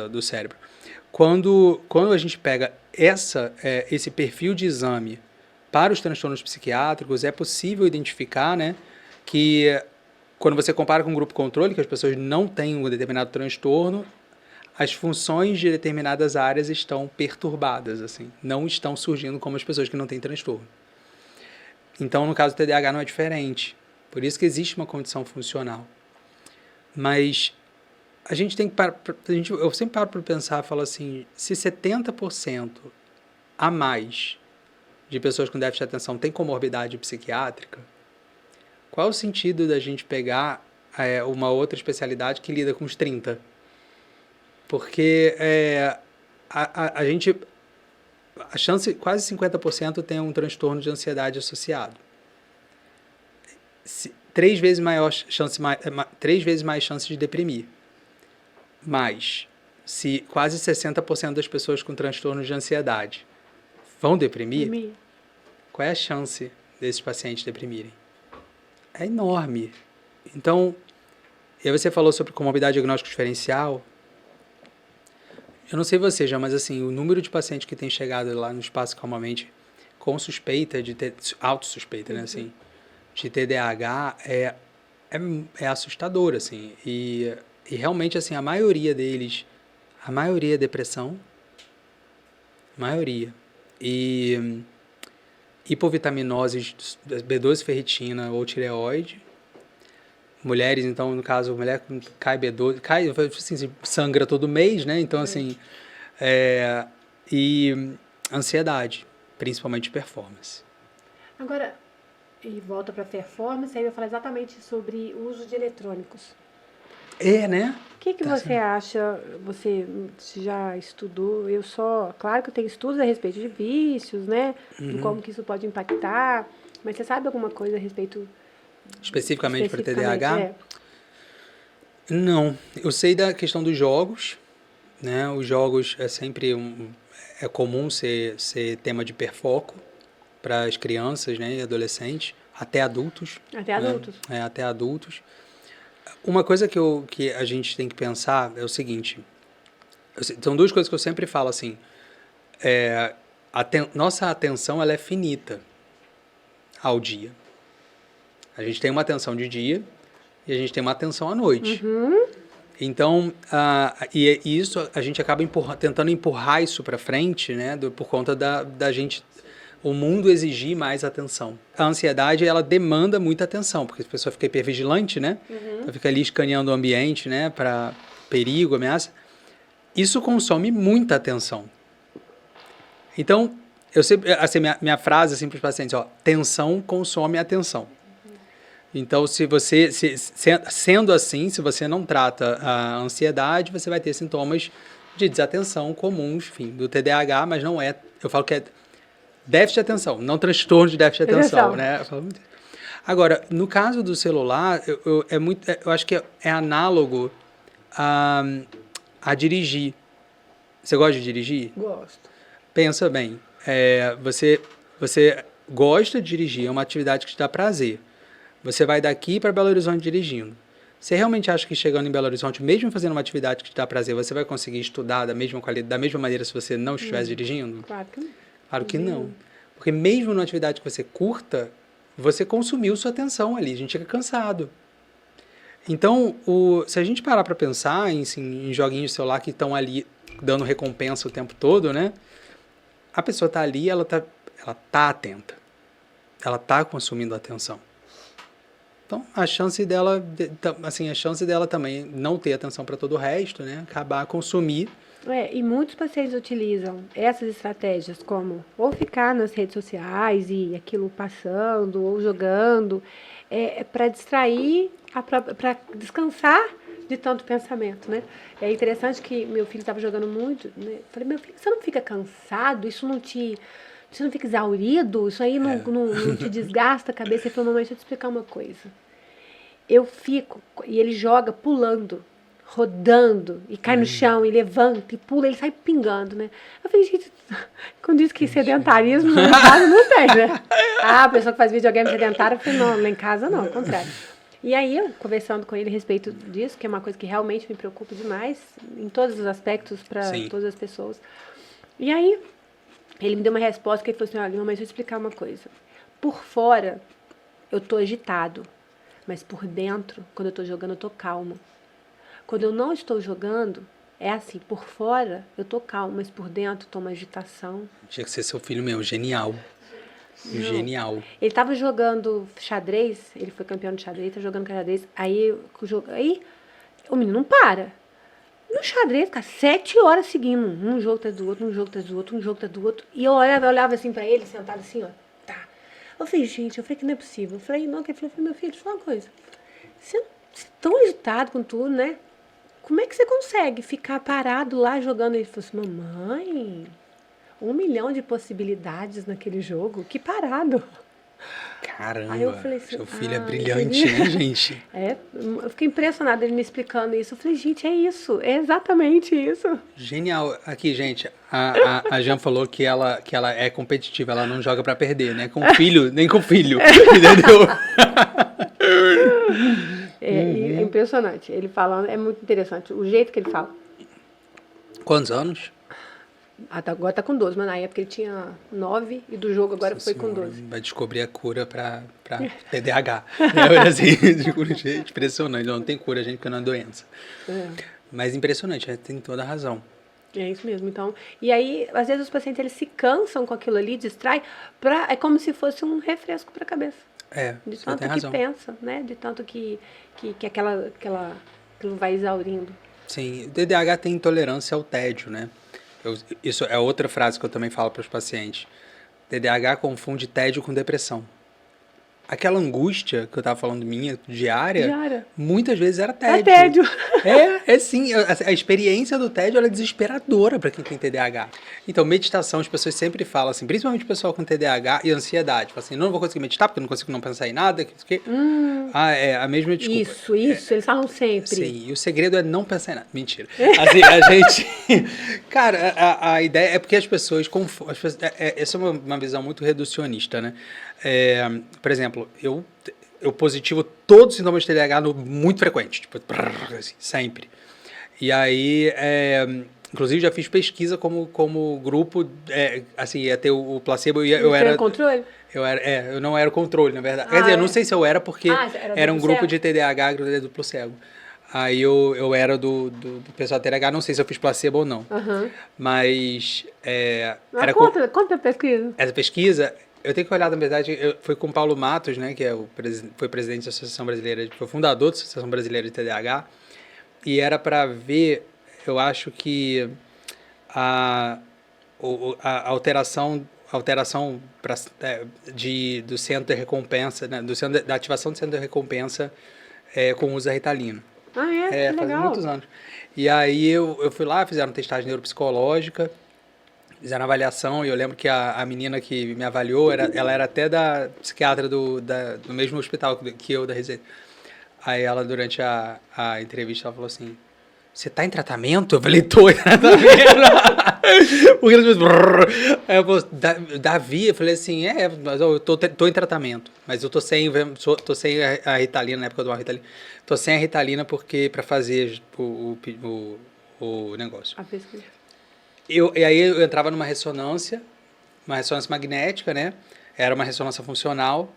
do cérebro. Quando a gente pega esse perfil de exame para os transtornos psiquiátricos, é possível identificar, né, que quando você compara com um grupo controle, que as pessoas não têm um determinado transtorno, as funções de determinadas áreas estão perturbadas, assim, não estão surgindo como as pessoas que não têm transtorno. Então, no caso do TDAH não é diferente. Por isso que existe uma condição funcional. Mas a gente tem que eu sempre paro para pensar e falo assim, se 70% a mais de pessoas com déficit de atenção têm comorbidade psiquiátrica, qual é o sentido da gente pegar uma outra especialidade que lida com os 30%? Porque a chance, quase 50% tem um transtorno de ansiedade associado. 3 vezes mais chance de deprimir. Mas, se quase 60% das pessoas com transtorno de ansiedade vão deprimir, qual é a chance desses pacientes deprimirem? É enorme. Então, e aí você falou sobre comorbidade diagnóstico diferencial. Eu não sei você já, mas assim, o número de pacientes que tem chegado lá no Espaço Calmamente com suspeita de ter, autossuspeita, né, assim, de TDAH é assustador, assim, e realmente, assim, a maioria deles, a maioria é depressão, maioria, e hipovitaminose, B12, ferritina ou tireoide. Mulheres, então, no caso, mulher cai B12, cai, assim, sangra todo mês, né? Então, assim, e ansiedade, principalmente performance. Agora, e volta para performance, aí eu vou falar exatamente sobre o uso de eletrônicos. Né? O que você acha? Você já estudou? Claro que eu tenho estudos a respeito de vícios, né? De como que isso pode impactar, mas você sabe alguma coisa a respeito especificamente para TDAH? É. Não, eu sei da questão dos jogos, né? Os jogos é sempre é comum ser tema de hiperfoco para as crianças, né, e adolescentes, até adultos. Até adultos. Né? Até adultos. Uma coisa que a gente tem que pensar é o seguinte, são duas coisas que eu sempre falo assim, nossa atenção ela é finita ao dia. A gente tem uma atenção de dia e a gente tem uma atenção à noite. Então, e isso a gente acaba tentando empurrar isso para frente, né, por conta da gente, o mundo exigir mais atenção. A ansiedade, ela demanda muita atenção, porque a pessoa fica hipervigilante, né? Ela fica ali escaneando o ambiente, né, para perigo, ameaça. Isso consome muita atenção. Então, eu sempre, assim, minha frase assim para os pacientes, tensão consome atenção. Então, sendo assim, se você não trata a ansiedade, você vai ter sintomas de desatenção comuns, enfim, do TDAH, mas não é, eu falo que é déficit de atenção, não transtorno de déficit de atenção, né? Agora, no caso do celular, eu acho que é análogo a dirigir. Você gosta de dirigir? Gosto. Pensa bem, você gosta de dirigir, é uma atividade que te dá prazer. Você vai daqui para Belo Horizonte dirigindo. Você realmente acha que chegando em Belo Horizonte, mesmo fazendo uma atividade que te dá prazer, você vai conseguir estudar da mesma qualidade, da mesma maneira se você não estivesse dirigindo? Claro que não. Claro que não. Porque mesmo numa atividade que você curta, você consumiu sua atenção ali, a gente fica cansado. Então, se a gente parar para pensar em joguinhos de celular que estão ali dando recompensa o tempo todo, né? A pessoa está ali, ela tá atenta. Ela está consumindo atenção. Então, a chance dela também não ter atenção para todo o resto, né? Acabar a consumir. E muitos pacientes utilizam essas estratégias como ou ficar nas redes sociais e aquilo passando ou jogando, para distrair, para descansar de tanto pensamento, né? É interessante que meu filho estava jogando muito, né? Falei, meu filho, você não fica cansado? Você não fica exaurido? Isso aí não te desgasta a cabeça? Ele falou, mamãe, deixa eu te explicar uma coisa. Eu fico, e ele joga pulando, rodando, e cai no chão, e levanta, e pula, ele sai pingando, né? Eu falei, gente, quando diz que sedentarismo lá em casa não tem, né? A pessoa que faz videogame sedentário, eu falei, não, lá em casa não, ao contrário. E aí eu, conversando com ele a respeito disso, que é uma coisa que realmente me preocupa demais, em todos os aspectos, para todas as pessoas. E aí, ele me deu uma resposta que ele falou assim, olha, mamãe, deixa eu explicar uma coisa. Por fora, eu tô agitado, mas por dentro, quando eu tô jogando, eu tô calmo. Quando eu não estou jogando, é assim, por fora, eu tô calmo, mas por dentro, tô uma agitação. Tinha que ser seu filho mesmo, genial. Não. Genial. Ele tava jogando xadrez, ele foi campeão de xadrez, tá jogando xadrez, aí o menino não para. No xadrez, cara, 7 horas seguindo, um jogo atrás do outro, um jogo atrás do outro, um jogo atrás do outro. E eu olhava assim pra ele, sentado assim, tá. Eu falei, gente, que não é possível. Eu falei, não, que ele falou, meu filho, deixa eu falar uma coisa. Você é tão agitado com tudo, né? Como é que você consegue ficar parado lá jogando? Ele falou assim, mamãe, 1 milhão de possibilidades naquele jogo, que parado. Caramba, aí eu falei assim, seu filho é brilhante, né, gente? Eu fiquei impressionada ele me explicando isso. Eu falei, gente, é isso, é exatamente isso. Genial. Aqui, gente, a Jan falou que ela é competitiva, ela não joga pra perder, né? Com filho, nem com filho, entendeu? É impressionante. Ele falando, é muito interessante. O jeito que ele fala. Quantos anos? Agora tá com 12, mas na época ele tinha 9 e do jogo agora Nossa foi com Senhora, 12. vai descobrir a cura para TDAH. É assim, impressionante. Não tem cura, gente, porque não é doença. É. Mas impressionante, tem toda a razão. É isso mesmo. Então, e aí, às vezes os pacientes eles se cansam com aquilo ali, distrai, é como se fosse um refresco para a cabeça. De Você tanto tem que razão. pensa, né? De tanto que aquilo vai exaurindo. Sim, o TDAH tem intolerância ao tédio, né? Isso é outra frase que eu também falo para os pacientes. TDAH confunde tédio com depressão. Aquela angústia que eu estava falando minha, diária, muitas vezes era tédio. É tédio. É sim. A experiência do tédio ela é desesperadora para quem tem TDAH. Então, meditação, as pessoas sempre falam assim, principalmente o pessoal com TDAH e ansiedade. Falam assim, não vou conseguir meditar porque eu não consigo não pensar em nada. É a mesma desculpa. Isso, eles falam sempre. Sim, e o segredo é não pensar em nada. Mentira. Assim, a gente... Cara, a ideia é porque as pessoas confundem... Essa é uma visão muito reducionista, né? Por exemplo, eu positivo todos os sintomas de TDAH muito frequente, tipo, assim, sempre. E aí, inclusive já fiz pesquisa como grupo, assim, ia ter o placebo, eu era... controle? Eu não era o controle, na verdade. Quer dizer, eu não sei se eu era porque era um grupo de TDAH duplo cego. Aí eu era do pessoal TDAH, não sei se eu fiz placebo ou não. Mas... Conta a pesquisa. Essa pesquisa... Eu tenho que olhar, na verdade, foi com o Paulo Matos, né, que foi presidente da Associação Brasileira, foi fundador da Associação Brasileira de TDAH, e era para ver, eu acho que a alteração do centro de recompensa, né, da ativação do centro de recompensa com o uso da Ritalina. Que faz legal. muitos anos. E aí eu fui lá, fizeram testagem neuropsicológica, fizeram avaliação, e eu lembro que a menina que me avaliou, ela era até da psiquiatra do mesmo hospital que eu, da residência. Aí ela, durante a entrevista, ela falou assim, você tá em tratamento? Eu falei, tô em tratamento. Porque ela aí eu falei, Davi, eu falei assim, mas eu tô em tratamento, mas eu tô sem a Ritalina, na época eu tomava Ritalina, tô sem a Ritalina porque para fazer o negócio. A pesquisa. E aí eu entrava numa ressonância magnética, né? Era uma ressonância funcional.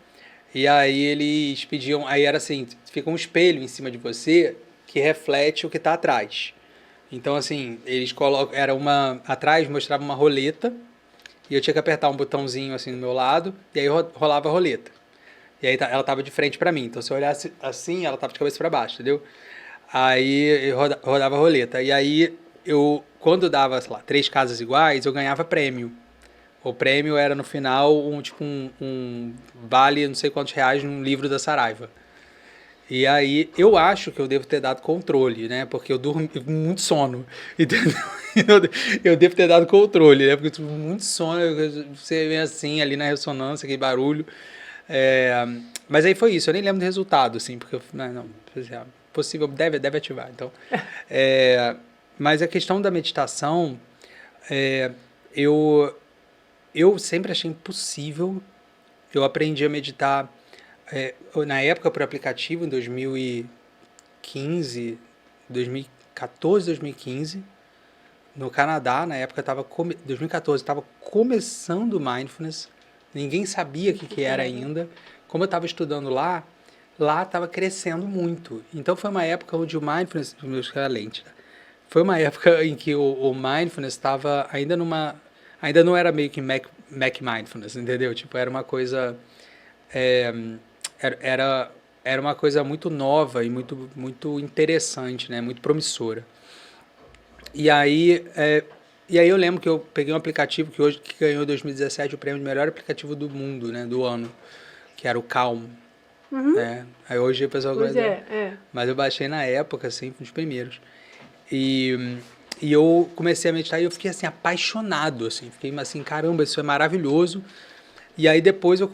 E aí eles pediam... Aí era assim, fica um espelho em cima de você que reflete o que está atrás. Então, assim, eles colocam... Atrás mostrava uma roleta e eu tinha que apertar um botãozinho assim do meu lado e aí rolava a roleta. E aí ela estava de frente para mim. Então, se eu olhasse assim, ela estava de cabeça para baixo, entendeu? Aí eu rodava a roleta. E aí... quando dava, sei lá, 3 casas iguais, eu ganhava prêmio. O prêmio era, no final, um vale, não sei quantos reais, num livro da Saraiva. E aí, eu acho que eu devo ter dado controle, né? Porque eu durmo muito sono. Entendeu? Eu devo ter dado controle, né? Porque eu tive muito sono, você vem assim, ali na ressonância, aquele barulho. Mas aí foi isso, eu nem lembro do resultado, assim, porque possível, deve ativar. Então, mas a questão da meditação, eu sempre achei impossível. Eu aprendi a meditar, na época, por aplicativo, em 2014, 2015, no Canadá. Na época, 2014, estava começando o Mindfulness, ninguém sabia o que era ainda. Como eu estava estudando lá estava crescendo muito. Então, foi uma época onde o Mindfulness... Foi uma época em que o Mindfulness estava ainda não era meio que Mac Mindfulness, entendeu? Tipo, era uma coisa... Era uma coisa muito nova e muito, muito interessante, né? Muito promissora. E aí eu lembro que eu peguei um aplicativo que ganhou em 2017 o prêmio de melhor aplicativo do mundo, né? Do ano, que era o Calm. Aí hoje o pessoal... Mas eu baixei na época, assim, um dos primeiros. E eu comecei a meditar e eu fiquei assim apaixonado, assim, fiquei assim, caramba, isso é maravilhoso. E aí depois eu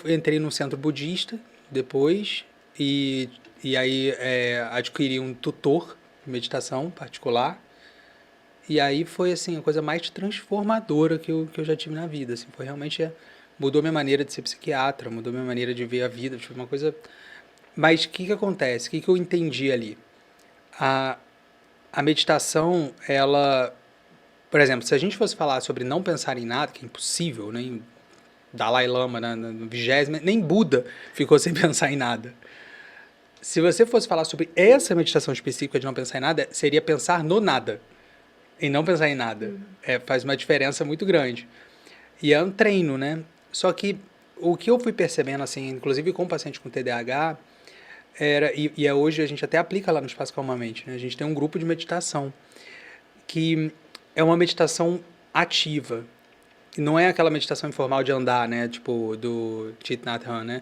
entrei num centro budista depois e aí adquiri um tutor de meditação particular. E aí foi assim a coisa mais transformadora que eu já tive na vida, assim, foi realmente mudou minha maneira de ser psiquiatra, mudou minha maneira de ver a vida, tipo, uma coisa. Mas o que acontece? O que eu entendi ali? A meditação, ela Por exemplo, se a gente fosse falar sobre não pensar em nada, que é impossível, nem Dalai Lama no 20º, nem Buda ficou sem pensar em nada. Se você fosse falar sobre essa meditação específica de não pensar em nada, seria pensar no nada, e não pensar em nada. Faz uma diferença muito grande. E é um treino, né? Só que o que eu fui percebendo, assim, inclusive com paciente com TDAH, hoje a gente até aplica lá no Espaço Calmamente, né? A gente tem um grupo de meditação, que é uma meditação ativa. Não é aquela meditação informal de andar, né? Tipo, do Thich Nhat Hanh, né?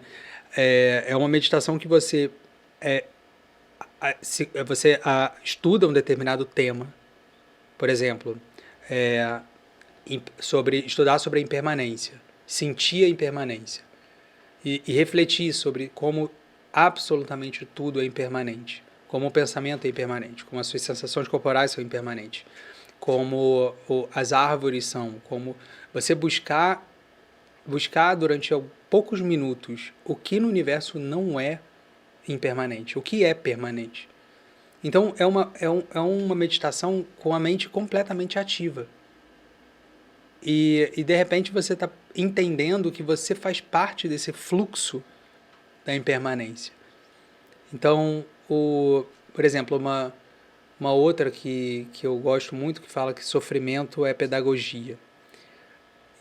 É uma meditação que você estuda um determinado tema. Por exemplo, estudar sobre a impermanência, sentir a impermanência e refletir sobre como absolutamente tudo é impermanente, como o pensamento é impermanente, como as suas sensações corporais são impermanentes, como as árvores são, como você buscar durante poucos minutos o que no universo não é impermanente, o que é permanente. Então, é uma meditação com a mente completamente ativa. E de repente, você está entendendo que você faz parte desse fluxo da impermanência. Então, por exemplo, uma outra que eu gosto muito, que fala que sofrimento é pedagogia.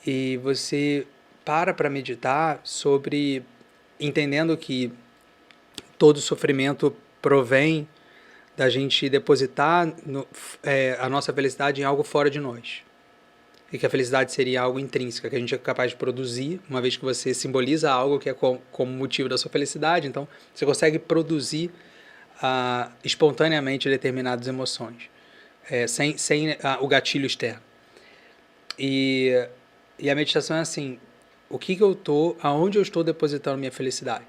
E você para meditar sobre entendendo que todo sofrimento provém da gente depositar a nossa felicidade em algo fora de nós. E que a felicidade seria algo intrínseco, que a gente é capaz de produzir, uma vez que você simboliza algo que é como motivo da sua felicidade, então você consegue produzir espontaneamente determinadas emoções, sem o gatilho externo. E a meditação é assim, aonde eu estou depositando minha felicidade?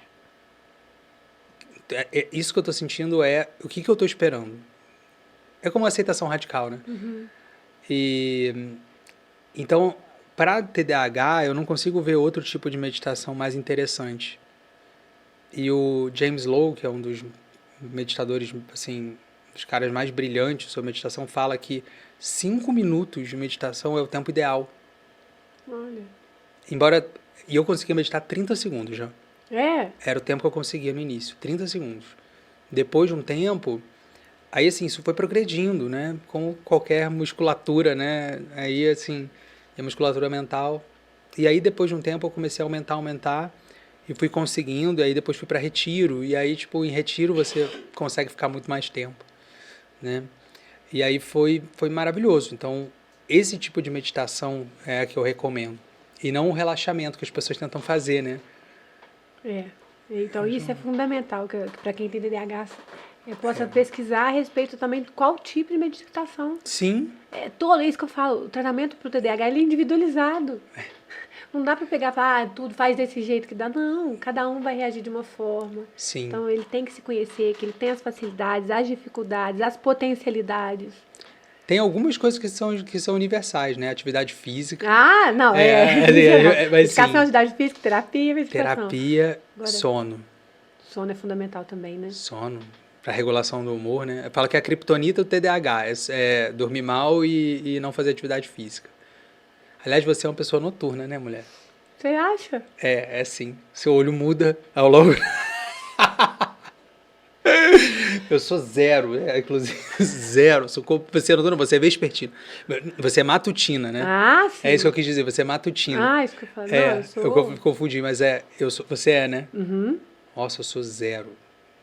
Isso que eu estou sentindo o que eu estou esperando. É como uma aceitação radical, né? Uhum. Então, para TDAH, eu não consigo ver outro tipo de meditação mais interessante. E o James Lowe, que é um dos meditadores, assim, dos caras mais brilhantes sobre meditação, fala que 5 minutos de meditação é o tempo ideal. Olha. E eu conseguia meditar 30 segundos já. Era o tempo que eu conseguia no início, 30 segundos. Depois de um tempo, aí assim, isso foi progredindo, né? Como qualquer musculatura, né? Aí assim, a musculatura mental. E aí depois de um tempo eu comecei a aumentar, e fui conseguindo, e aí depois fui para retiro, e aí tipo, em retiro você consegue ficar muito mais tempo, né? E aí foi maravilhoso. Então, esse tipo de meditação é a que eu recomendo. E não o relaxamento que as pessoas tentam fazer, né? Então isso é fundamental, que para quem tem TDAH possa pesquisar a respeito também de qual tipo de meditação. Sim. Todo isso que eu falo, o tratamento para o TDAH ele é individualizado. Não dá para pegar e falar, tudo faz desse jeito que dá. Não, cada um vai reagir de uma forma. Sim. Então ele tem que se conhecer, que ele tem as facilidades, as dificuldades, as potencialidades. Tem algumas coisas que são universais, né? Atividade física. Não, Educação, atividade física, terapia, meditação. Terapia, sono. Sono é fundamental também, né? Sono, para regulação do humor, né? Eu falo que é a criptonita do TDAH, é dormir mal e não fazer atividade física. Aliás, você é uma pessoa noturna, né, mulher? Você acha? É sim. Seu olho muda ao longo... Eu sou zero, inclusive zero. Você não, você é vespertina. Você é matutina, né? Sim. É isso que eu quis dizer, você é matutina. Isso que eu falei. Eu sou... Eu confundi, mas você é, né? Uhum. Nossa, eu sou zero.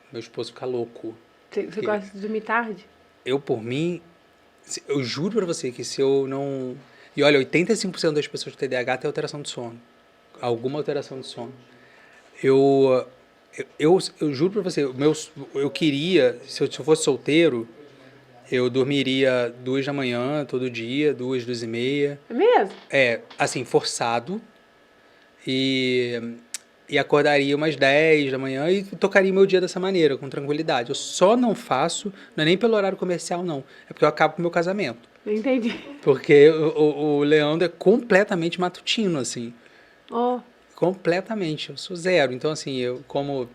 Meu esposo fica louco. Você gosta de dormir tarde? Eu, por mim, eu juro pra você que se eu não... E olha, 85% das pessoas com TDAH tem alteração de sono. Alguma alteração de sono. Eu juro pra você, eu queria, se eu fosse solteiro, eu dormiria 2 da manhã todo dia, 2, 2h30. É mesmo? Assim, forçado. E acordaria umas 10 da manhã e tocaria meu dia dessa maneira, com tranquilidade. Eu só não faço, não é nem pelo horário comercial, não. É porque eu acabo com o meu casamento. Entendi. Porque o Leandro é completamente matutino, assim. Completamente. Eu sou zero. Então, assim, eu como...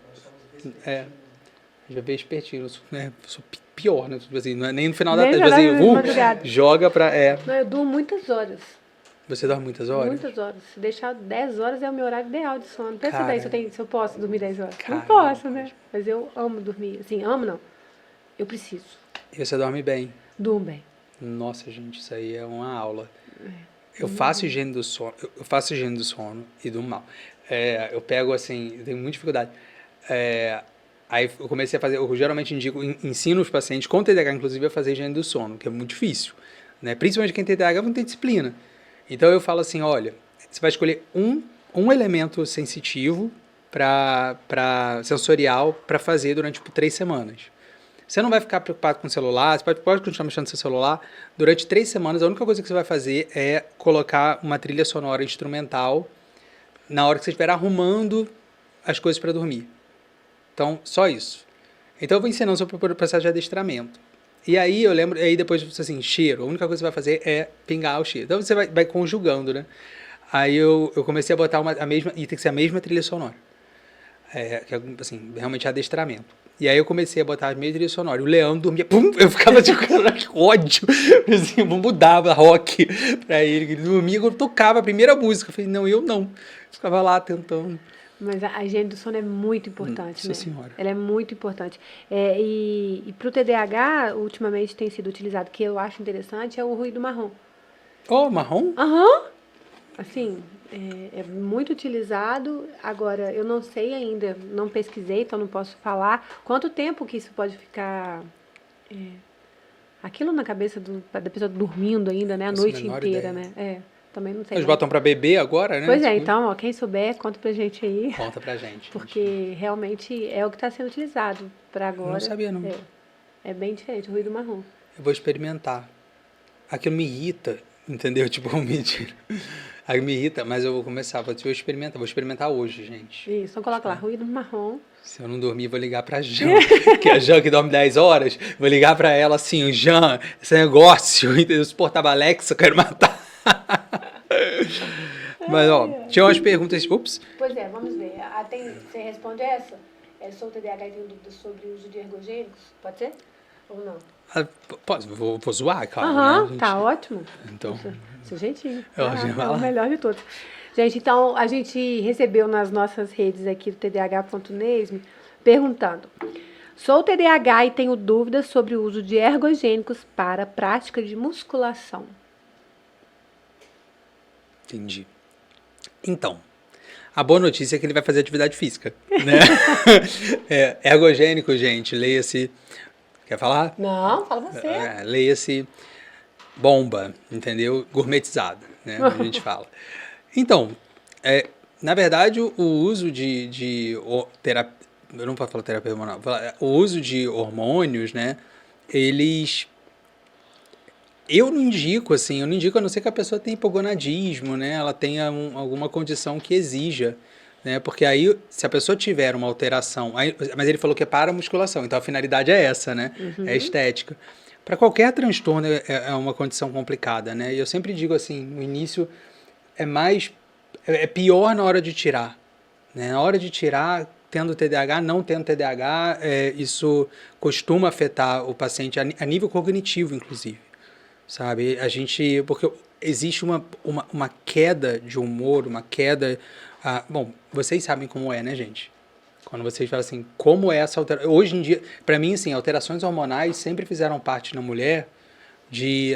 Já veio espertinho, eu sou pior, né? Tipo assim, não é nem no final da Nem tarde, tipo de assim, madrugada. joga pra. Não, eu durmo muitas horas. Você dorme muitas horas? Muitas horas. Se deixar 10 horas é o meu horário ideal de sono. Pensa Cara, bem se eu posso dormir 10 horas. Não cara, posso, né? Mas eu amo dormir. Assim, amo não. Eu preciso. e você dorme bem. Durmo bem. Nossa, gente, isso aí é uma aula. Eu faço higiene do sono, eu faço higiene do sono e do mal. Eu pego assim, eu tenho muita dificuldade. Aí eu comecei a fazer, eu geralmente ensino os pacientes com TDAH, inclusive, a fazer higiene do sono, que é muito difícil, né? Principalmente quem tem TDAH não tem disciplina. Então eu falo assim, olha, você vai escolher um elemento sensitivo para sensorial para fazer durante 3 semanas. Você não vai ficar preocupado com o celular, você pode continuar mexendo no seu celular. Durante 3 semanas, a única coisa que você vai fazer é colocar uma trilha sonora instrumental na hora que você estiver arrumando as coisas para dormir. Então, só isso. Então, eu vou ensinando sobre o processo de adestramento. E aí, eu lembro, aí depois, assim, cheiro. A única coisa que você vai fazer é pingar o cheiro. Então, você vai conjugando, né? Aí, eu comecei a botar a mesma, e tem que ser a mesma trilha sonora. Que é, assim, realmente adestramento. E aí eu comecei a botar as mesmas trilhas sonoras. O Leandro dormia, pum, eu ficava de ódio. Assim, mudava rock pra ele. Ele dormia, eu tocava a primeira música. Eu falei, não, eu não. Eu ficava lá tentando. Mas a higiene do sono é muito importante, Nossa né? Senhora. Ela é muito importante. E para o TDAH, ultimamente tem sido utilizado, que eu acho interessante, é o ruído marrom. Oh, marrom? Aham. Assim, é muito utilizado. Agora, eu não sei ainda, não pesquisei, então não posso falar quanto tempo que isso pode ficar aquilo na cabeça da pessoa dormindo ainda, né? A Faço a noite menor inteira, ideia. né? Também não sei. Eles Não. botam pra beber agora, né? Pois é, então, ó, quem souber, conta pra gente aí. Conta pra gente. Porque realmente é o que está sendo utilizado para agora. Não sabia, não. É bem diferente, o ruído marrom. Eu vou experimentar. Aquilo me irrita, entendeu? Tipo, mentira. Aí me irrita, mas eu vou começar. Vou experimentar hoje, gente. Isso, então coloca lá, ruído marrom. Se eu não dormir, vou ligar pra Jan, que é a Jan que dorme 10 horas, vou ligar pra ela assim, Jan, esse negócio, entendeu? Se portava Alexa, eu quero matar. Mas, ó, tinha umas perguntas, ups. Pois é, vamos ver. Você responde essa? Sou TDAH e tenho dúvidas sobre o uso de ergogênicos? Pode ser? Ou não? Vou zoar, claro. Aham, né, gente? tá ótimo. Então, Seu jeitinho. É o melhor de todos. Gente, então a gente recebeu nas nossas redes aqui do tdh.nesme perguntando: sou TDAH e tenho dúvidas sobre o uso de ergogênicos para prática de musculação. entendi. Então, a boa notícia é que ele vai fazer atividade física, né? Ergogênico, gente, leia-se... Quer falar? Não, fala você. Leia-se bomba, entendeu? Gourmetizada, né? A gente fala. Então, na verdade, o uso de terapia... Eu não posso falar terapia hormonal. O uso de hormônios, né? Eles... Eu não indico, a não ser que a pessoa tenha hipogonadismo, né? Ela tenha alguma condição que exija, né? Porque aí, se a pessoa tiver uma alteração... mas ele falou que é para a musculação, então a finalidade é essa, né? Uhum. É estética. Para qualquer transtorno é uma condição complicada, né? E eu sempre digo assim, no início é pior na hora de tirar, né? Na hora de tirar, tendo TDAH, não tendo TDAH, isso costuma afetar o paciente a nível cognitivo, inclusive. Sabe, porque existe uma queda de humor, uma queda... bom, vocês sabem como é, né, gente? Quando vocês falam assim, como é essa alteração... Hoje em dia, para mim, assim, alterações hormonais sempre fizeram parte na mulher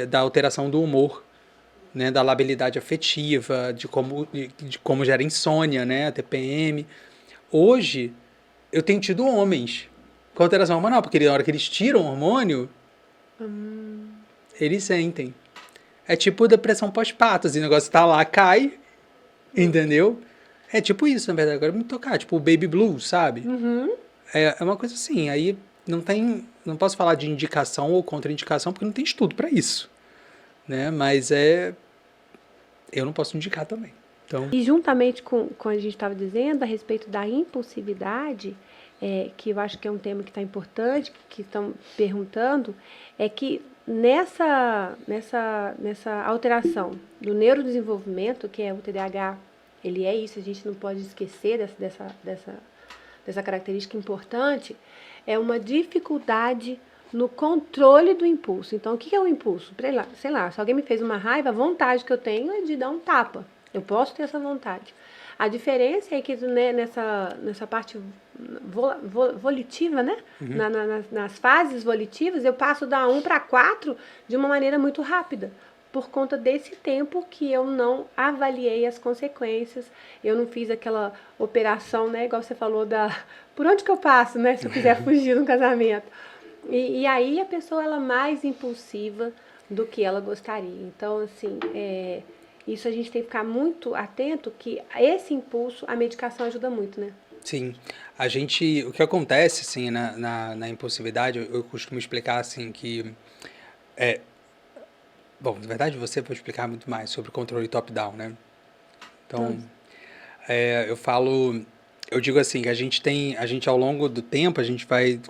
da alteração do humor, né, da labilidade afetiva, de como gera insônia, né, a TPM. Hoje, eu tenho tido homens com alteração hormonal, porque na hora que eles tiram o hormônio... Eles sentem. É tipo depressão pós-parto, assim, o negócio tá lá, cai, entendeu? É tipo isso, na verdade, agora me tocar, tipo o baby blue, sabe? Uhum. É uma coisa assim, aí não posso falar de indicação ou contraindicação, porque não tem estudo para isso, né? Mas eu não posso indicar também. Então... E juntamente com a gente estava dizendo a respeito da impulsividade, que eu acho que é um tema que está importante, que estão perguntando, é que nessa alteração do neurodesenvolvimento, que é o TDAH, ele é isso, a gente não pode esquecer dessa característica importante, é uma dificuldade no controle do impulso. Então, o que é o impulso? Sei lá, se alguém me fez uma raiva, a vontade que eu tenho é de dar um tapa. Eu posso ter essa vontade. A diferença é que, né, nessa parte volitiva, né? Nas fases volitivas, eu passo da 1 para 4 de uma maneira muito rápida, por conta desse tempo que eu não avaliei as consequências, eu não fiz aquela operação, né? Igual você falou, por onde que eu passo, né? Se eu quiser fugir no casamento. E aí a pessoa ela é mais impulsiva do que ela gostaria. Então, assim, isso a gente tem que ficar muito atento, que esse impulso, a medicação ajuda muito, né? Sim. O que acontece, assim, na impulsividade, eu costumo explicar, assim, que... Bom, na verdade, você vai explicar muito mais sobre o controle top-down, né? Então, eu digo assim, que a gente ao longo do tempo,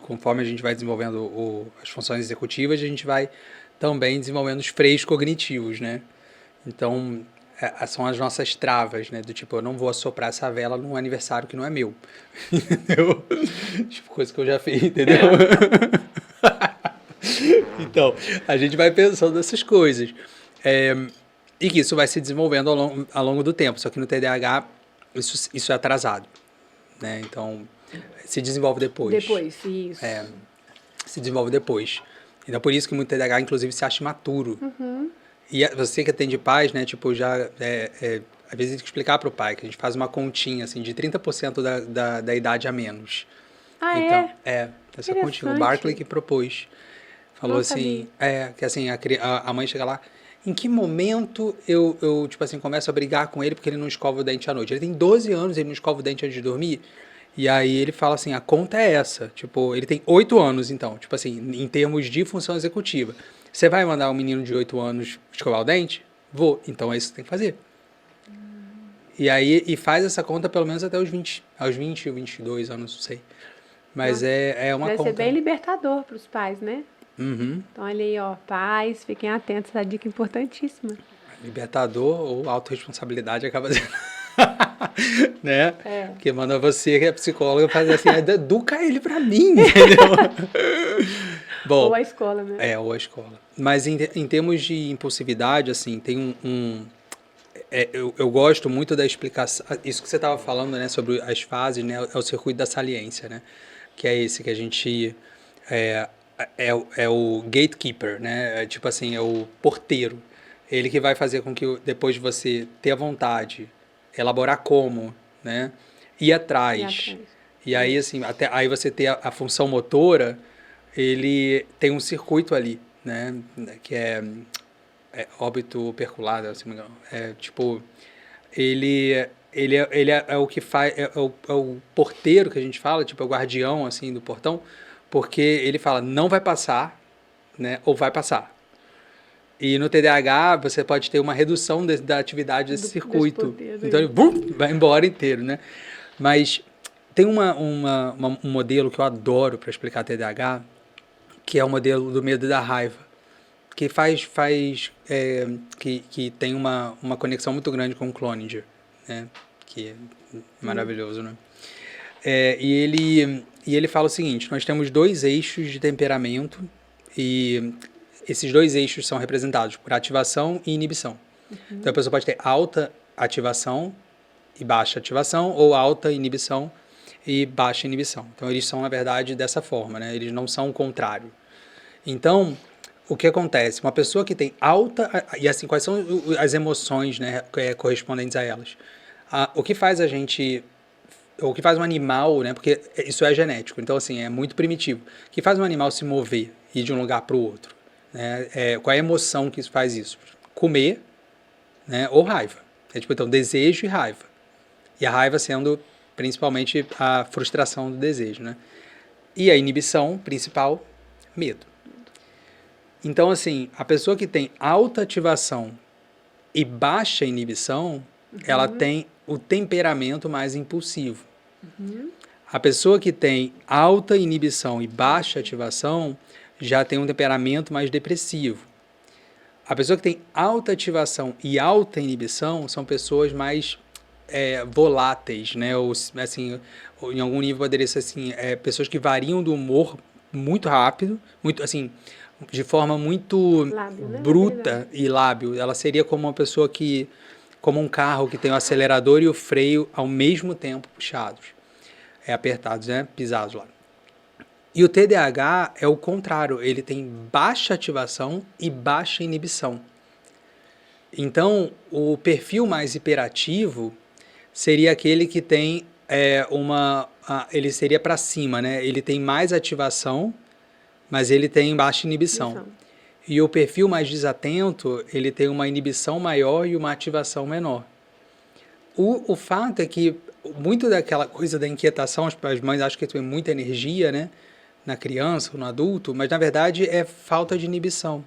conforme a gente vai desenvolvendo as funções executivas, a gente vai também desenvolvendo os freios cognitivos, né? Então, são as nossas travas, né? Do tipo, eu não vou assoprar essa vela num aniversário que não é meu. Entendeu? Tipo, coisa que eu já fiz, entendeu? Então, a gente vai pensando nessas coisas. E que isso vai se desenvolvendo ao longo do tempo. Só que no TDAH, isso é atrasado, né? Então, se desenvolve depois. Depois, isso. Se desenvolve depois. Então, por isso que muito TDAH, inclusive, se acha imaturo. E você que atende pais, né? Tipo, às vezes tem que explicar para o pai que a gente faz uma continha, assim, de 30% da idade a menos. Então, essa continha. O Barclay que propôs. Falou assim, que assim, a mãe chega lá, em que momento eu, tipo assim, começo a brigar com ele porque ele não escova o dente à noite? Ele tem 12 anos, ele não escova o dente antes de dormir? E aí ele fala assim, a conta é essa. Tipo, ele tem 8 anos, então, tipo assim, em termos de função executiva. Você vai mandar um menino de 8 anos escovar o dente? Vou. Então é isso que tem que fazer. E aí, faz essa conta pelo menos até os 20 ou 22 anos, não sei. Mas é uma conta. Deve ser bem libertador para os pais, né? Uhum. Então, olha aí, ó, pais, fiquem atentos, essa dica importantíssima. Libertador ou autorresponsabilidade acaba sendo, né? Porque manda você, que é psicóloga, fazer assim, educa ele pra mim, entendeu? Bom, ou a escola, né? Ou a escola. Mas em termos de impulsividade, assim, tem eu gosto muito da explicação, isso que você estava falando, né, sobre as fases, né, é o circuito da saliência, né? Que é esse que a gente... É o gatekeeper, né? Tipo assim, é o porteiro. Ele que vai fazer com que depois de você ter a vontade, elaborar como, né? Ir atrás. E aí, assim, aí você ter a função motora, ele tem um circuito ali, né? Que é óbito perculado, se não me engano. Tipo, ele é o que faz, é o porteiro que a gente fala, tipo, é o guardião, assim, do portão, porque ele fala, não vai passar, né, ou vai passar. E no TDAH, você pode ter uma redução da atividade desse circuito. Então, ele vai embora inteiro, né? Mas tem um modelo que eu adoro para explicar TDAH, que é o modelo do medo e da raiva, que que tem uma conexão muito grande com o Cloninger, né? Que é maravilhoso, né? E ele fala o seguinte, nós temos 2 eixos de temperamento e esses 2 eixos são representados por ativação e inibição. Então a pessoa pode ter alta ativação e baixa ativação ou alta inibição e baixa inibição. Então eles são, na verdade, dessa forma, né? Eles não são o contrário. Então, o que acontece? Uma pessoa que tem alta... E assim, quais são as emoções, né, correspondentes a elas? O que faz o que faz um animal, né? Porque isso é genético, então assim, é muito primitivo. O que faz um animal se mover, ir de um lugar para o outro? Né? Qual é a emoção que faz isso? Comer, né? Ou raiva. Tipo, então, desejo e raiva. E a raiva sendo principalmente a frustração do desejo, né? E a inibição principal, medo. Então, assim, a pessoa que tem alta ativação e baixa inibição, ela tem o temperamento mais impulsivo. A pessoa que tem alta inibição e baixa ativação já tem um temperamento mais depressivo. A pessoa que tem alta ativação e alta inibição são pessoas mais voláteis, né? Ou, assim, ou em algum nível poderia ser assim, pessoas que variam do humor muito rápido, muito assim, de forma muito Lábio, né? bruta e lábil. Ela seria como uma pessoa que, como um carro que tem o acelerador e o freio ao mesmo tempo puxados, apertados, né? Pisados lá. E o TDAH é o contrário, ele tem baixa ativação e baixa inibição. Então, o perfil mais hiperativo seria aquele que tem ele seria para cima, né? Ele tem mais ativação, mas ele tem baixa inibição. E o perfil mais desatento, ele tem uma inibição maior e uma ativação menor. O fato é que muito daquela coisa da inquietação, as mães acham que tem muita energia, né? Na criança ou no adulto, mas na verdade é falta de inibição.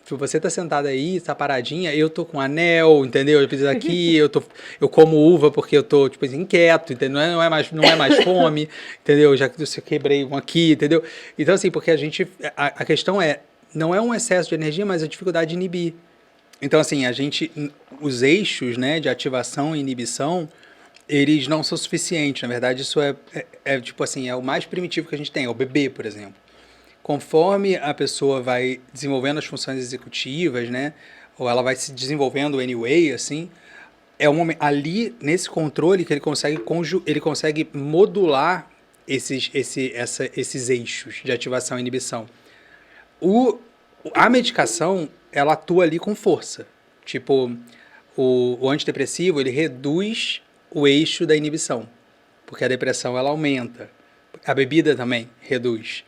Se você tá sentado aí, tá paradinha, eu tô com anel, entendeu? Eu preciso aqui, eu como uva porque eu tô, tipo assim, inquieto, entendeu? Não é mais fome, entendeu? Já que eu quebrei um aqui, entendeu? Então, assim, porque a questão não é um excesso de energia, mas a dificuldade de inibir. Então, assim, os eixos, né, de ativação e inibição, eles não são suficientes. Na verdade, isso tipo assim, é o mais primitivo que a gente tem, é o bebê, por exemplo. Conforme a pessoa vai desenvolvendo as funções executivas, né, ou ela vai se desenvolvendo anyway, assim, é um momento ali nesse controle que ele consegue modular esses eixos de ativação e inibição. A medicação, ela atua ali com força. Tipo, o antidepressivo, ele reduz o eixo da inibição, porque a depressão ela aumenta. A bebida também reduz.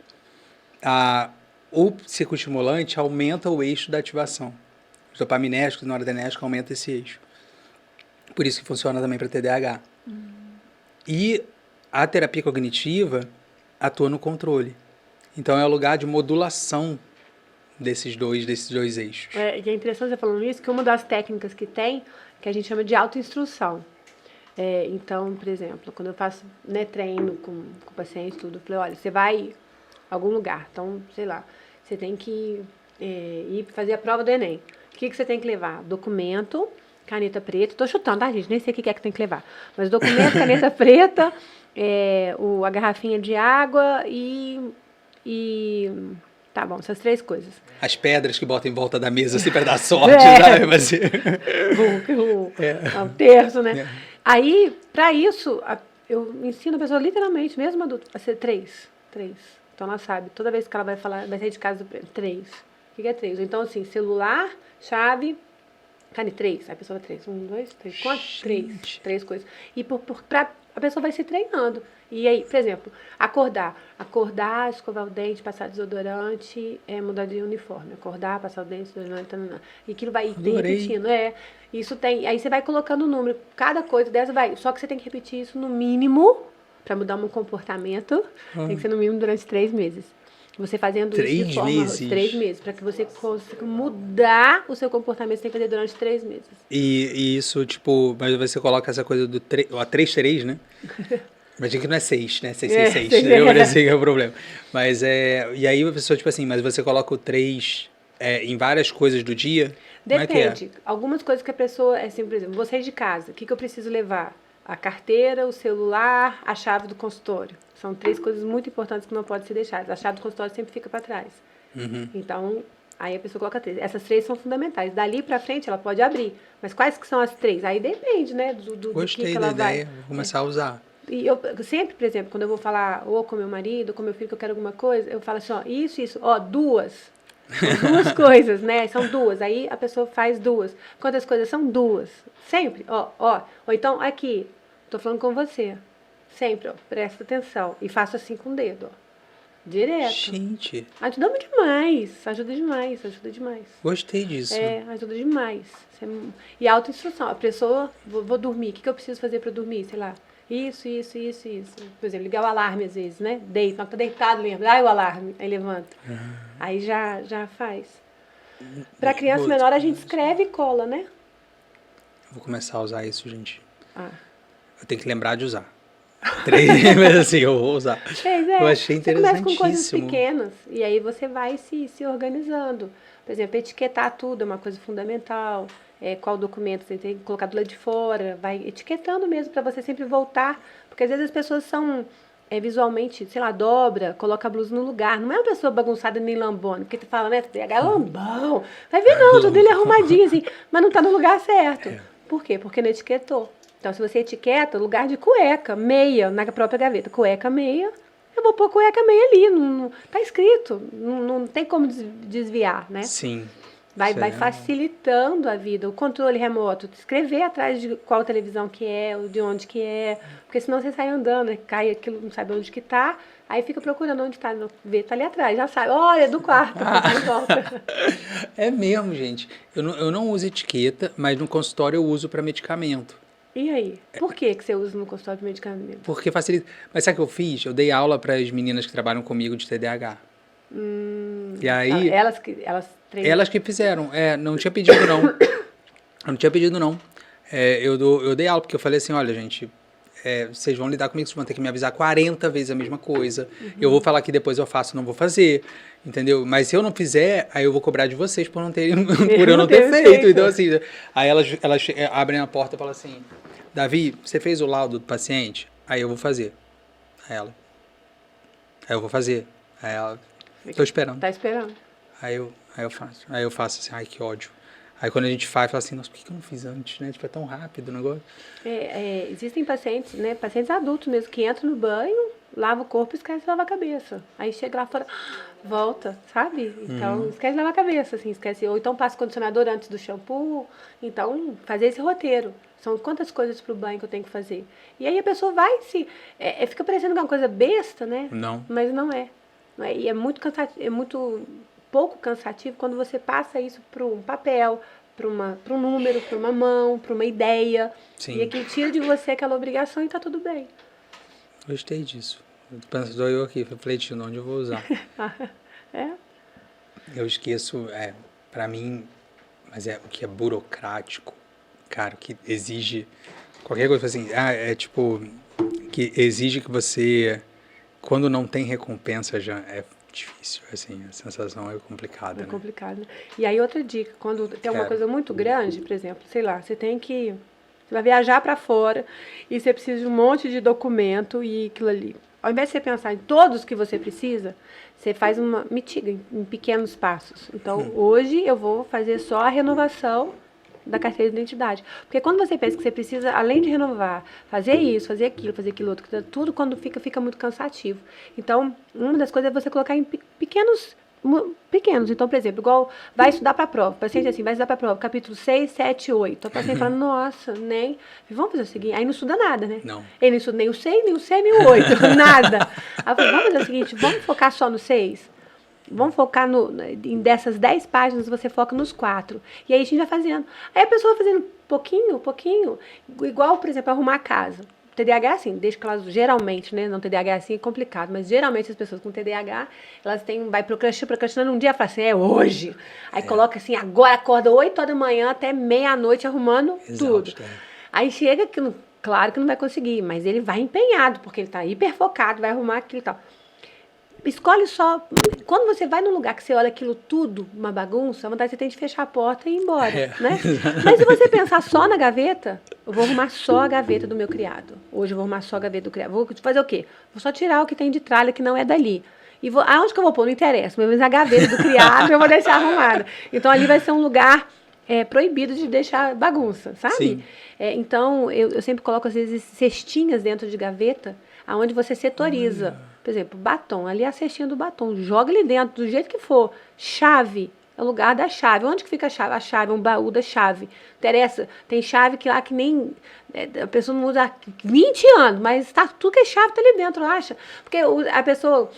O psicoestimulante aumenta o eixo da ativação. Os dopaminérgicos e noradrenérgicos aumentam esse eixo. Por isso que funciona também para TDAH. E a terapia cognitiva atua no controle. Então é o lugar de modulação desses dois eixos. E é interessante você falando isso, que uma das técnicas que tem, que a gente chama de autoinstrução. Então, por exemplo, quando eu faço treino com pacientes, tudo, eu falei, olha, você vai a algum lugar, então, sei lá, você tem que ir fazer a prova do Enem. O que você tem que levar? Documento, caneta preta, tô chutando, tá, gente? Nem sei o que é que tem que levar. Mas documento, caneta preta, a garrafinha de água e tá bom, essas 3 coisas. As pedras que botam em volta da mesa assim para dar sorte, sabe? Mas... um terço, né? Aí, para isso, eu ensino a pessoa literalmente, mesmo adulto, a ser 3. Então ela sabe, toda vez que ela vai sair de casa, 3. O que é 3? Então, assim, celular, chave, cane 3. Aí a pessoa vai 3. 1, 2, 3, 4, 3. 3 coisas. E a pessoa vai se treinando. E aí, por exemplo, acordar, escovar o dente, passar desodorante, mudar de uniforme. Acordar, passar o dente, desodorante, e aquilo vai repetindo. Isso tem. Aí você vai colocando o número, cada coisa dessa vai. Só que você tem que repetir isso no mínimo, para mudar um comportamento, tem que ser no mínimo durante 3 meses. Você fazendo 3 isso de forma... meses? 3 meses. Para que você consiga mudar o seu comportamento, você tem que fazer durante 3 meses. E isso, tipo, mas você coloca essa coisa do 3, né? Imagina que não é 6, né? 6, 6, 6. Eu sei que é o problema. Mas e aí a pessoa, tipo assim, mas você coloca o 3 em várias coisas do dia? Depende. Algumas coisas que a pessoa, assim, por exemplo, você de casa, o que eu preciso levar? A carteira, o celular, a chave do consultório. São 3 coisas muito importantes que não podem ser deixadas. A chave do consultório sempre fica para trás. Então, aí a pessoa coloca 3. Essas 3 são fundamentais. Dali para frente, ela pode abrir. Mas quais que são as 3? Aí depende, né? Gostei que da ela ideia. vai. Vou começar a usar. E eu sempre, por exemplo, quando eu vou falar ou com meu marido, ou com meu filho, que eu quero alguma coisa, eu falo assim, ó, isso, ó, 2. São 2 coisas, né? São 2. Aí a pessoa faz 2. Quantas coisas são 2? Sempre, ó. Ou então, aqui, tô falando com você. Sempre, ó, presta atenção. E faço assim com o dedo, ó. Direto. Gente. Ajuda demais. Ajuda demais. Gostei disso. Ajuda demais. E autoinstrução. A pessoa, vou dormir. O que eu preciso fazer para dormir? Sei lá. Isso. Por exemplo, ligar o alarme às vezes, né? Deita, tá deitado mesmo. Dá o alarme. Aí levanta. Aí já faz. Para criança menor, a gente escreve e cola, né? Vou começar a usar isso, gente. Eu tenho que lembrar de usar. 3, mas assim, eu vou usar. Eu achei interessantíssimo. Você começa com coisas pequenas. E aí você vai se organizando. Por exemplo, etiquetar tudo é uma coisa fundamental. qual documento você tem que colocar do lado de fora, vai etiquetando mesmo para você sempre voltar, porque às vezes as pessoas são visualmente, sei lá, dobra, coloca a blusa no lugar. Não é uma pessoa bagunçada nem lambona, porque tu fala, né, TDAH é lambão. Vai ver não, tudo ele é arrumadinho assim, mas não tá no lugar certo. Por quê? Porque não etiquetou. Então, se você etiqueta, lugar de cueca, meia, na própria gaveta, cueca, meia, eu vou pôr cueca, meia ali, não tá escrito, não tem como desviar, né? Sim. Vai facilitando a vida. O controle remoto, escrever atrás de qual televisão que é, de onde que é, porque senão você sai andando, né? Cai aquilo, não sabe onde que tá, aí fica procurando onde tá, vê, tá ali atrás, já sabe, olha, é do quarto, volta. É mesmo, gente. Eu não uso etiqueta, mas no consultório eu uso para medicamento. E aí? Por que você usa no consultório de medicamento? Porque facilita. Mas sabe o que eu fiz? Eu dei aula para as meninas que trabalham comigo de TDAH. E aí... Elas treinam? Elas que fizeram. Não tinha pedido, não. Eu não tinha pedido, não. Eu dei aula, porque eu falei assim, olha, gente, vocês vão lidar comigo, vocês vão ter que me avisar 40 vezes a mesma coisa. Eu vou falar que depois eu faço, não vou fazer. Entendeu? Mas se eu não fizer, aí eu vou cobrar de vocês por eu não ter feito. Então, assim, aí elas abrem a porta e falam assim, Davi, você fez o laudo do paciente? Aí eu vou fazer. Aí eu vou fazer. Aí ela, tô esperando. Tá esperando. Aí eu faço. Aí eu faço assim, ai, que ódio. Aí quando a gente fala assim, nossa, por que eu não fiz antes, né? Tipo, é tão rápido o negócio. Existem pacientes, né? Pacientes adultos mesmo, que entram no banho, lava o corpo e esquece de lavar a cabeça. Aí chega lá fora, volta, sabe? Então, esquece de lavar a cabeça, assim, esquece. Ou então passa o condicionador antes do shampoo. Então, fazer esse roteiro. São quantas coisas pro banho que eu tenho que fazer. E aí a pessoa vai fica parecendo uma coisa besta, né? Não. Mas não é. E é muito cansativo, é muito pouco cansativo quando você passa isso para um papel, para um número, para uma mão, para uma ideia. Sim. E aquilo tira de você aquela obrigação e tá tudo bem. Gostei disso. Estou eu aqui refletindo onde eu vou usar. Eu esqueço, para mim, mas o que é burocrático, cara, que exige qualquer coisa assim, tipo, que exige que você, quando não tem recompensa, já é difícil, assim, a sensação é complicada, né? É complicado, né? E aí outra dica, quando tem uma coisa muito grande, por exemplo, sei lá, você vai viajar para fora e você precisa de um monte de documento e aquilo ali. Ao invés de você pensar em todos que você precisa, você faz mitiga em pequenos passos. Então, hoje eu vou fazer só a renovação da carteira de identidade. Porque quando você pensa que você precisa, além de renovar, fazer isso, fazer aquilo outro, tudo quando fica muito cansativo. Então, uma das coisas é você colocar em pequenos. Então, por exemplo, igual vai estudar para a prova. O paciente assim, vai estudar para a prova, capítulo 6, 7, 8. O paciente fala, nossa, nem... Vamos fazer o seguinte, aí não estuda nada, né? Não. Ele não estuda nem o 6, nem o 7, nem o 8, nada. Aí eu falei, vamos fazer o seguinte, vamos focar só no 6? Vamos focar em dessas 10 páginas, você foca nos 4. E aí a gente vai fazendo. Aí a pessoa vai fazendo pouquinho, igual, por exemplo, arrumar a casa. TDAH, assim, desde que elas, geralmente, né, não TDAH assim é complicado, mas geralmente as pessoas com TDAH, elas vai procrastinando um dia e fala assim, é hoje. Aí coloca assim, agora acorda 8 horas da manhã até meia-noite arrumando tudo. Aí chega que, claro que não vai conseguir, mas ele vai empenhado, porque ele está hiper focado, vai arrumar aquilo e tal. Escolhe só. Quando você vai num lugar que você olha aquilo tudo, uma bagunça, a vontade você tem de fechar a porta e ir embora, né? Mas se você pensar só na gaveta, eu vou arrumar só a gaveta do meu criado. Hoje eu vou arrumar só a gaveta do criado. Vou fazer o quê? Vou só tirar o que tem de tralha que não é dali. E aonde que eu vou pôr? Não interessa. Mas a gaveta do criado eu vou deixar arrumada. Então ali vai ser um lugar proibido de deixar bagunça, sabe? Sim. Então eu sempre coloco, às vezes, cestinhas dentro de gaveta, aonde você setoriza. Por exemplo, batom, ali é a cestinha do batom, joga ali dentro, do jeito que for. Chave, é o lugar da chave. Onde que fica a chave? A chave é um baú da chave. Interessa, tem chave que lá que nem... a pessoa não usa há 20 anos, mas tudo que é chave tá ali dentro, acha? Porque a pessoa,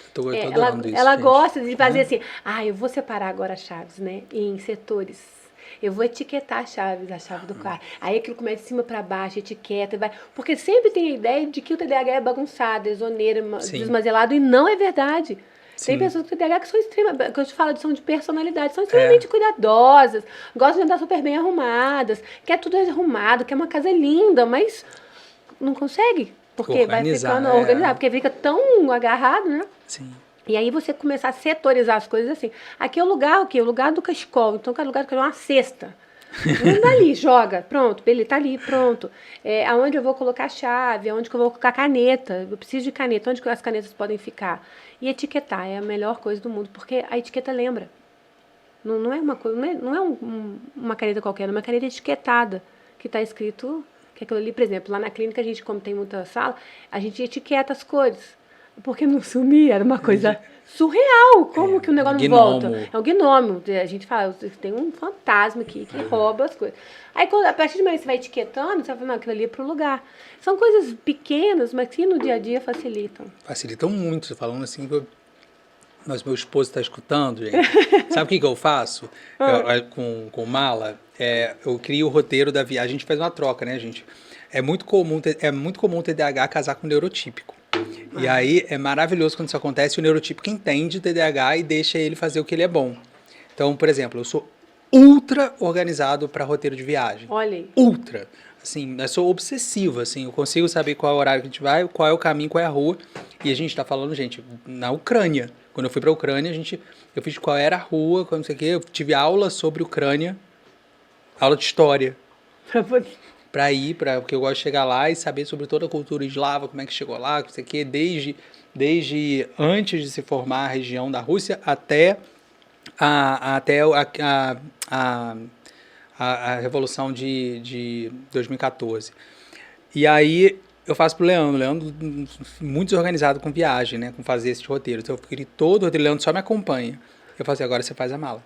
ela gosta de fazer assim, eu vou separar agora as chaves, né, em setores. Eu vou etiquetar a chave do quarto. Aí aquilo começa de cima para baixo, etiqueta, vai. Porque sempre tem a ideia de que o TDAH é bagunçado, é zoneiro, desmazelado, e não é verdade. Sim. Tem pessoas com TDAH que são extremamente, quando a gente fala são de personalidade, são extremamente cuidadosas, gostam de andar super bem arrumadas, quer tudo arrumado, quer uma casa linda, mas não consegue. Porque vai ficando organizado, porque fica tão agarrado, né? Sim. E aí você começar a setorizar as coisas assim. Aqui é o lugar, o quê? O lugar do cachecol. Então, cada lugar que é uma cesta. Não dá ali, joga, pronto, ele tá ali, pronto. Aonde eu vou colocar a chave, aonde que eu vou colocar a caneta, eu preciso de caneta, onde que as canetas podem ficar. E etiquetar é a melhor coisa do mundo, porque a etiqueta lembra. Não é uma coisa, não é uma caneta qualquer, é uma caneta etiquetada, que está escrito que aquilo ali, por exemplo, lá na clínica a gente, como tem muita sala, a gente etiqueta as cores, porque não sumia, era uma coisa surreal, como que o negócio não volta? É um gnômio, a gente fala, tem um fantasma aqui que rouba as coisas. Aí, a partir de manhã você vai etiquetando, você vai falando, não, aquilo ali é pro lugar. São coisas pequenas, mas que no dia a dia facilitam. Facilitam muito, falando assim, mas meu esposo está escutando, gente. Sabe o que eu faço com mala? Eu crio o roteiro da viagem, a gente faz uma troca, né, gente? É muito comum o TDAH casar com o neurotípico. E aí é maravilhoso quando isso acontece, o neurotípico entende o TDAH e deixa ele fazer o que ele é bom. Então, por exemplo, eu sou ultra organizado para roteiro de viagem. Olha aí. Ultra. Assim, eu sou obsessivo, assim, eu consigo saber qual é o horário que a gente vai, qual é o caminho, qual é a rua. E a gente está falando, gente, na Ucrânia. Quando eu fui para a Ucrânia, eu fiz qual era a rua, não sei o quê. Eu tive aula sobre Ucrânia, aula de história. Porque eu gosto de chegar lá e saber sobre toda a cultura eslava, como é que chegou lá, não sei o quê, desde antes de se formar a região da Rússia até a Revolução de 2014. E aí eu faço pro Leandro muito desorganizado com viagem, né, com fazer esse roteiro. Então eu queria todo o roteiro, o Leandro só me acompanha. Eu falo assim, agora você faz a mala.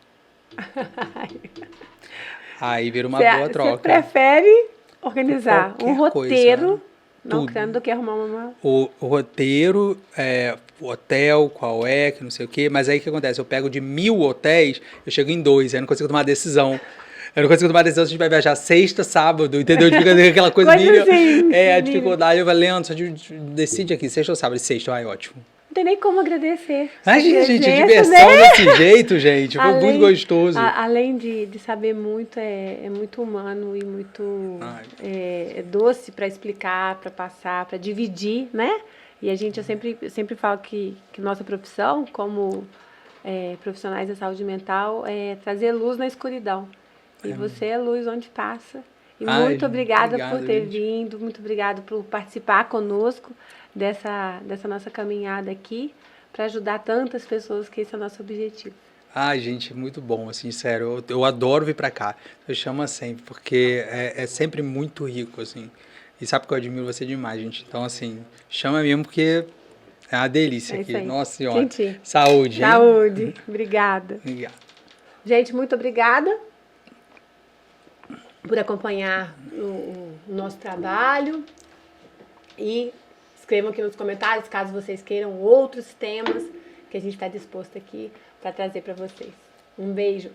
Aí vira uma boa troca. Você prefere organizar um roteiro, não crendo, do que arrumar uma mala? O roteiro, o hotel, qual é, que não sei o quê, mas aí o que acontece? Eu pego de 1000 hotéis, eu chego em 2, aí eu não consigo tomar decisão. Eu não consigo tomar decisão se a gente vai viajar sexta, sábado, entendeu? Fica aquela coisa a dificuldade. Eu falei, Leandro, só decide aqui, sexta ou sábado? Sexta, ótimo. Não tem nem como agradecer. Gente, diversão desse jeito, gente. Foi muito gostoso. Além de saber muito, é muito humano e muito doce para explicar, para passar, para dividir, né? E eu sempre falo que nossa profissão, como profissionais da saúde mental, é trazer luz na escuridão. E você é luz onde passa. E muito obrigada por ter vindo, muito obrigada por participar conosco dessa nossa caminhada aqui, para ajudar tantas pessoas, que esse é o nosso objetivo. Gente, é muito bom, assim, sério, eu adoro vir para cá, eu chamo sempre, porque é sempre muito rico, assim, e sabe que eu admiro você demais, gente, então, assim, chama mesmo, porque é uma delícia aqui, nossa senhora. Gente, saúde, hein? Saúde, obrigada. Obrigado. Gente, muito obrigada por acompanhar o nosso trabalho e escrevam aqui nos comentários caso vocês queiram outros temas que a gente está disposto aqui para trazer para vocês. Um beijo!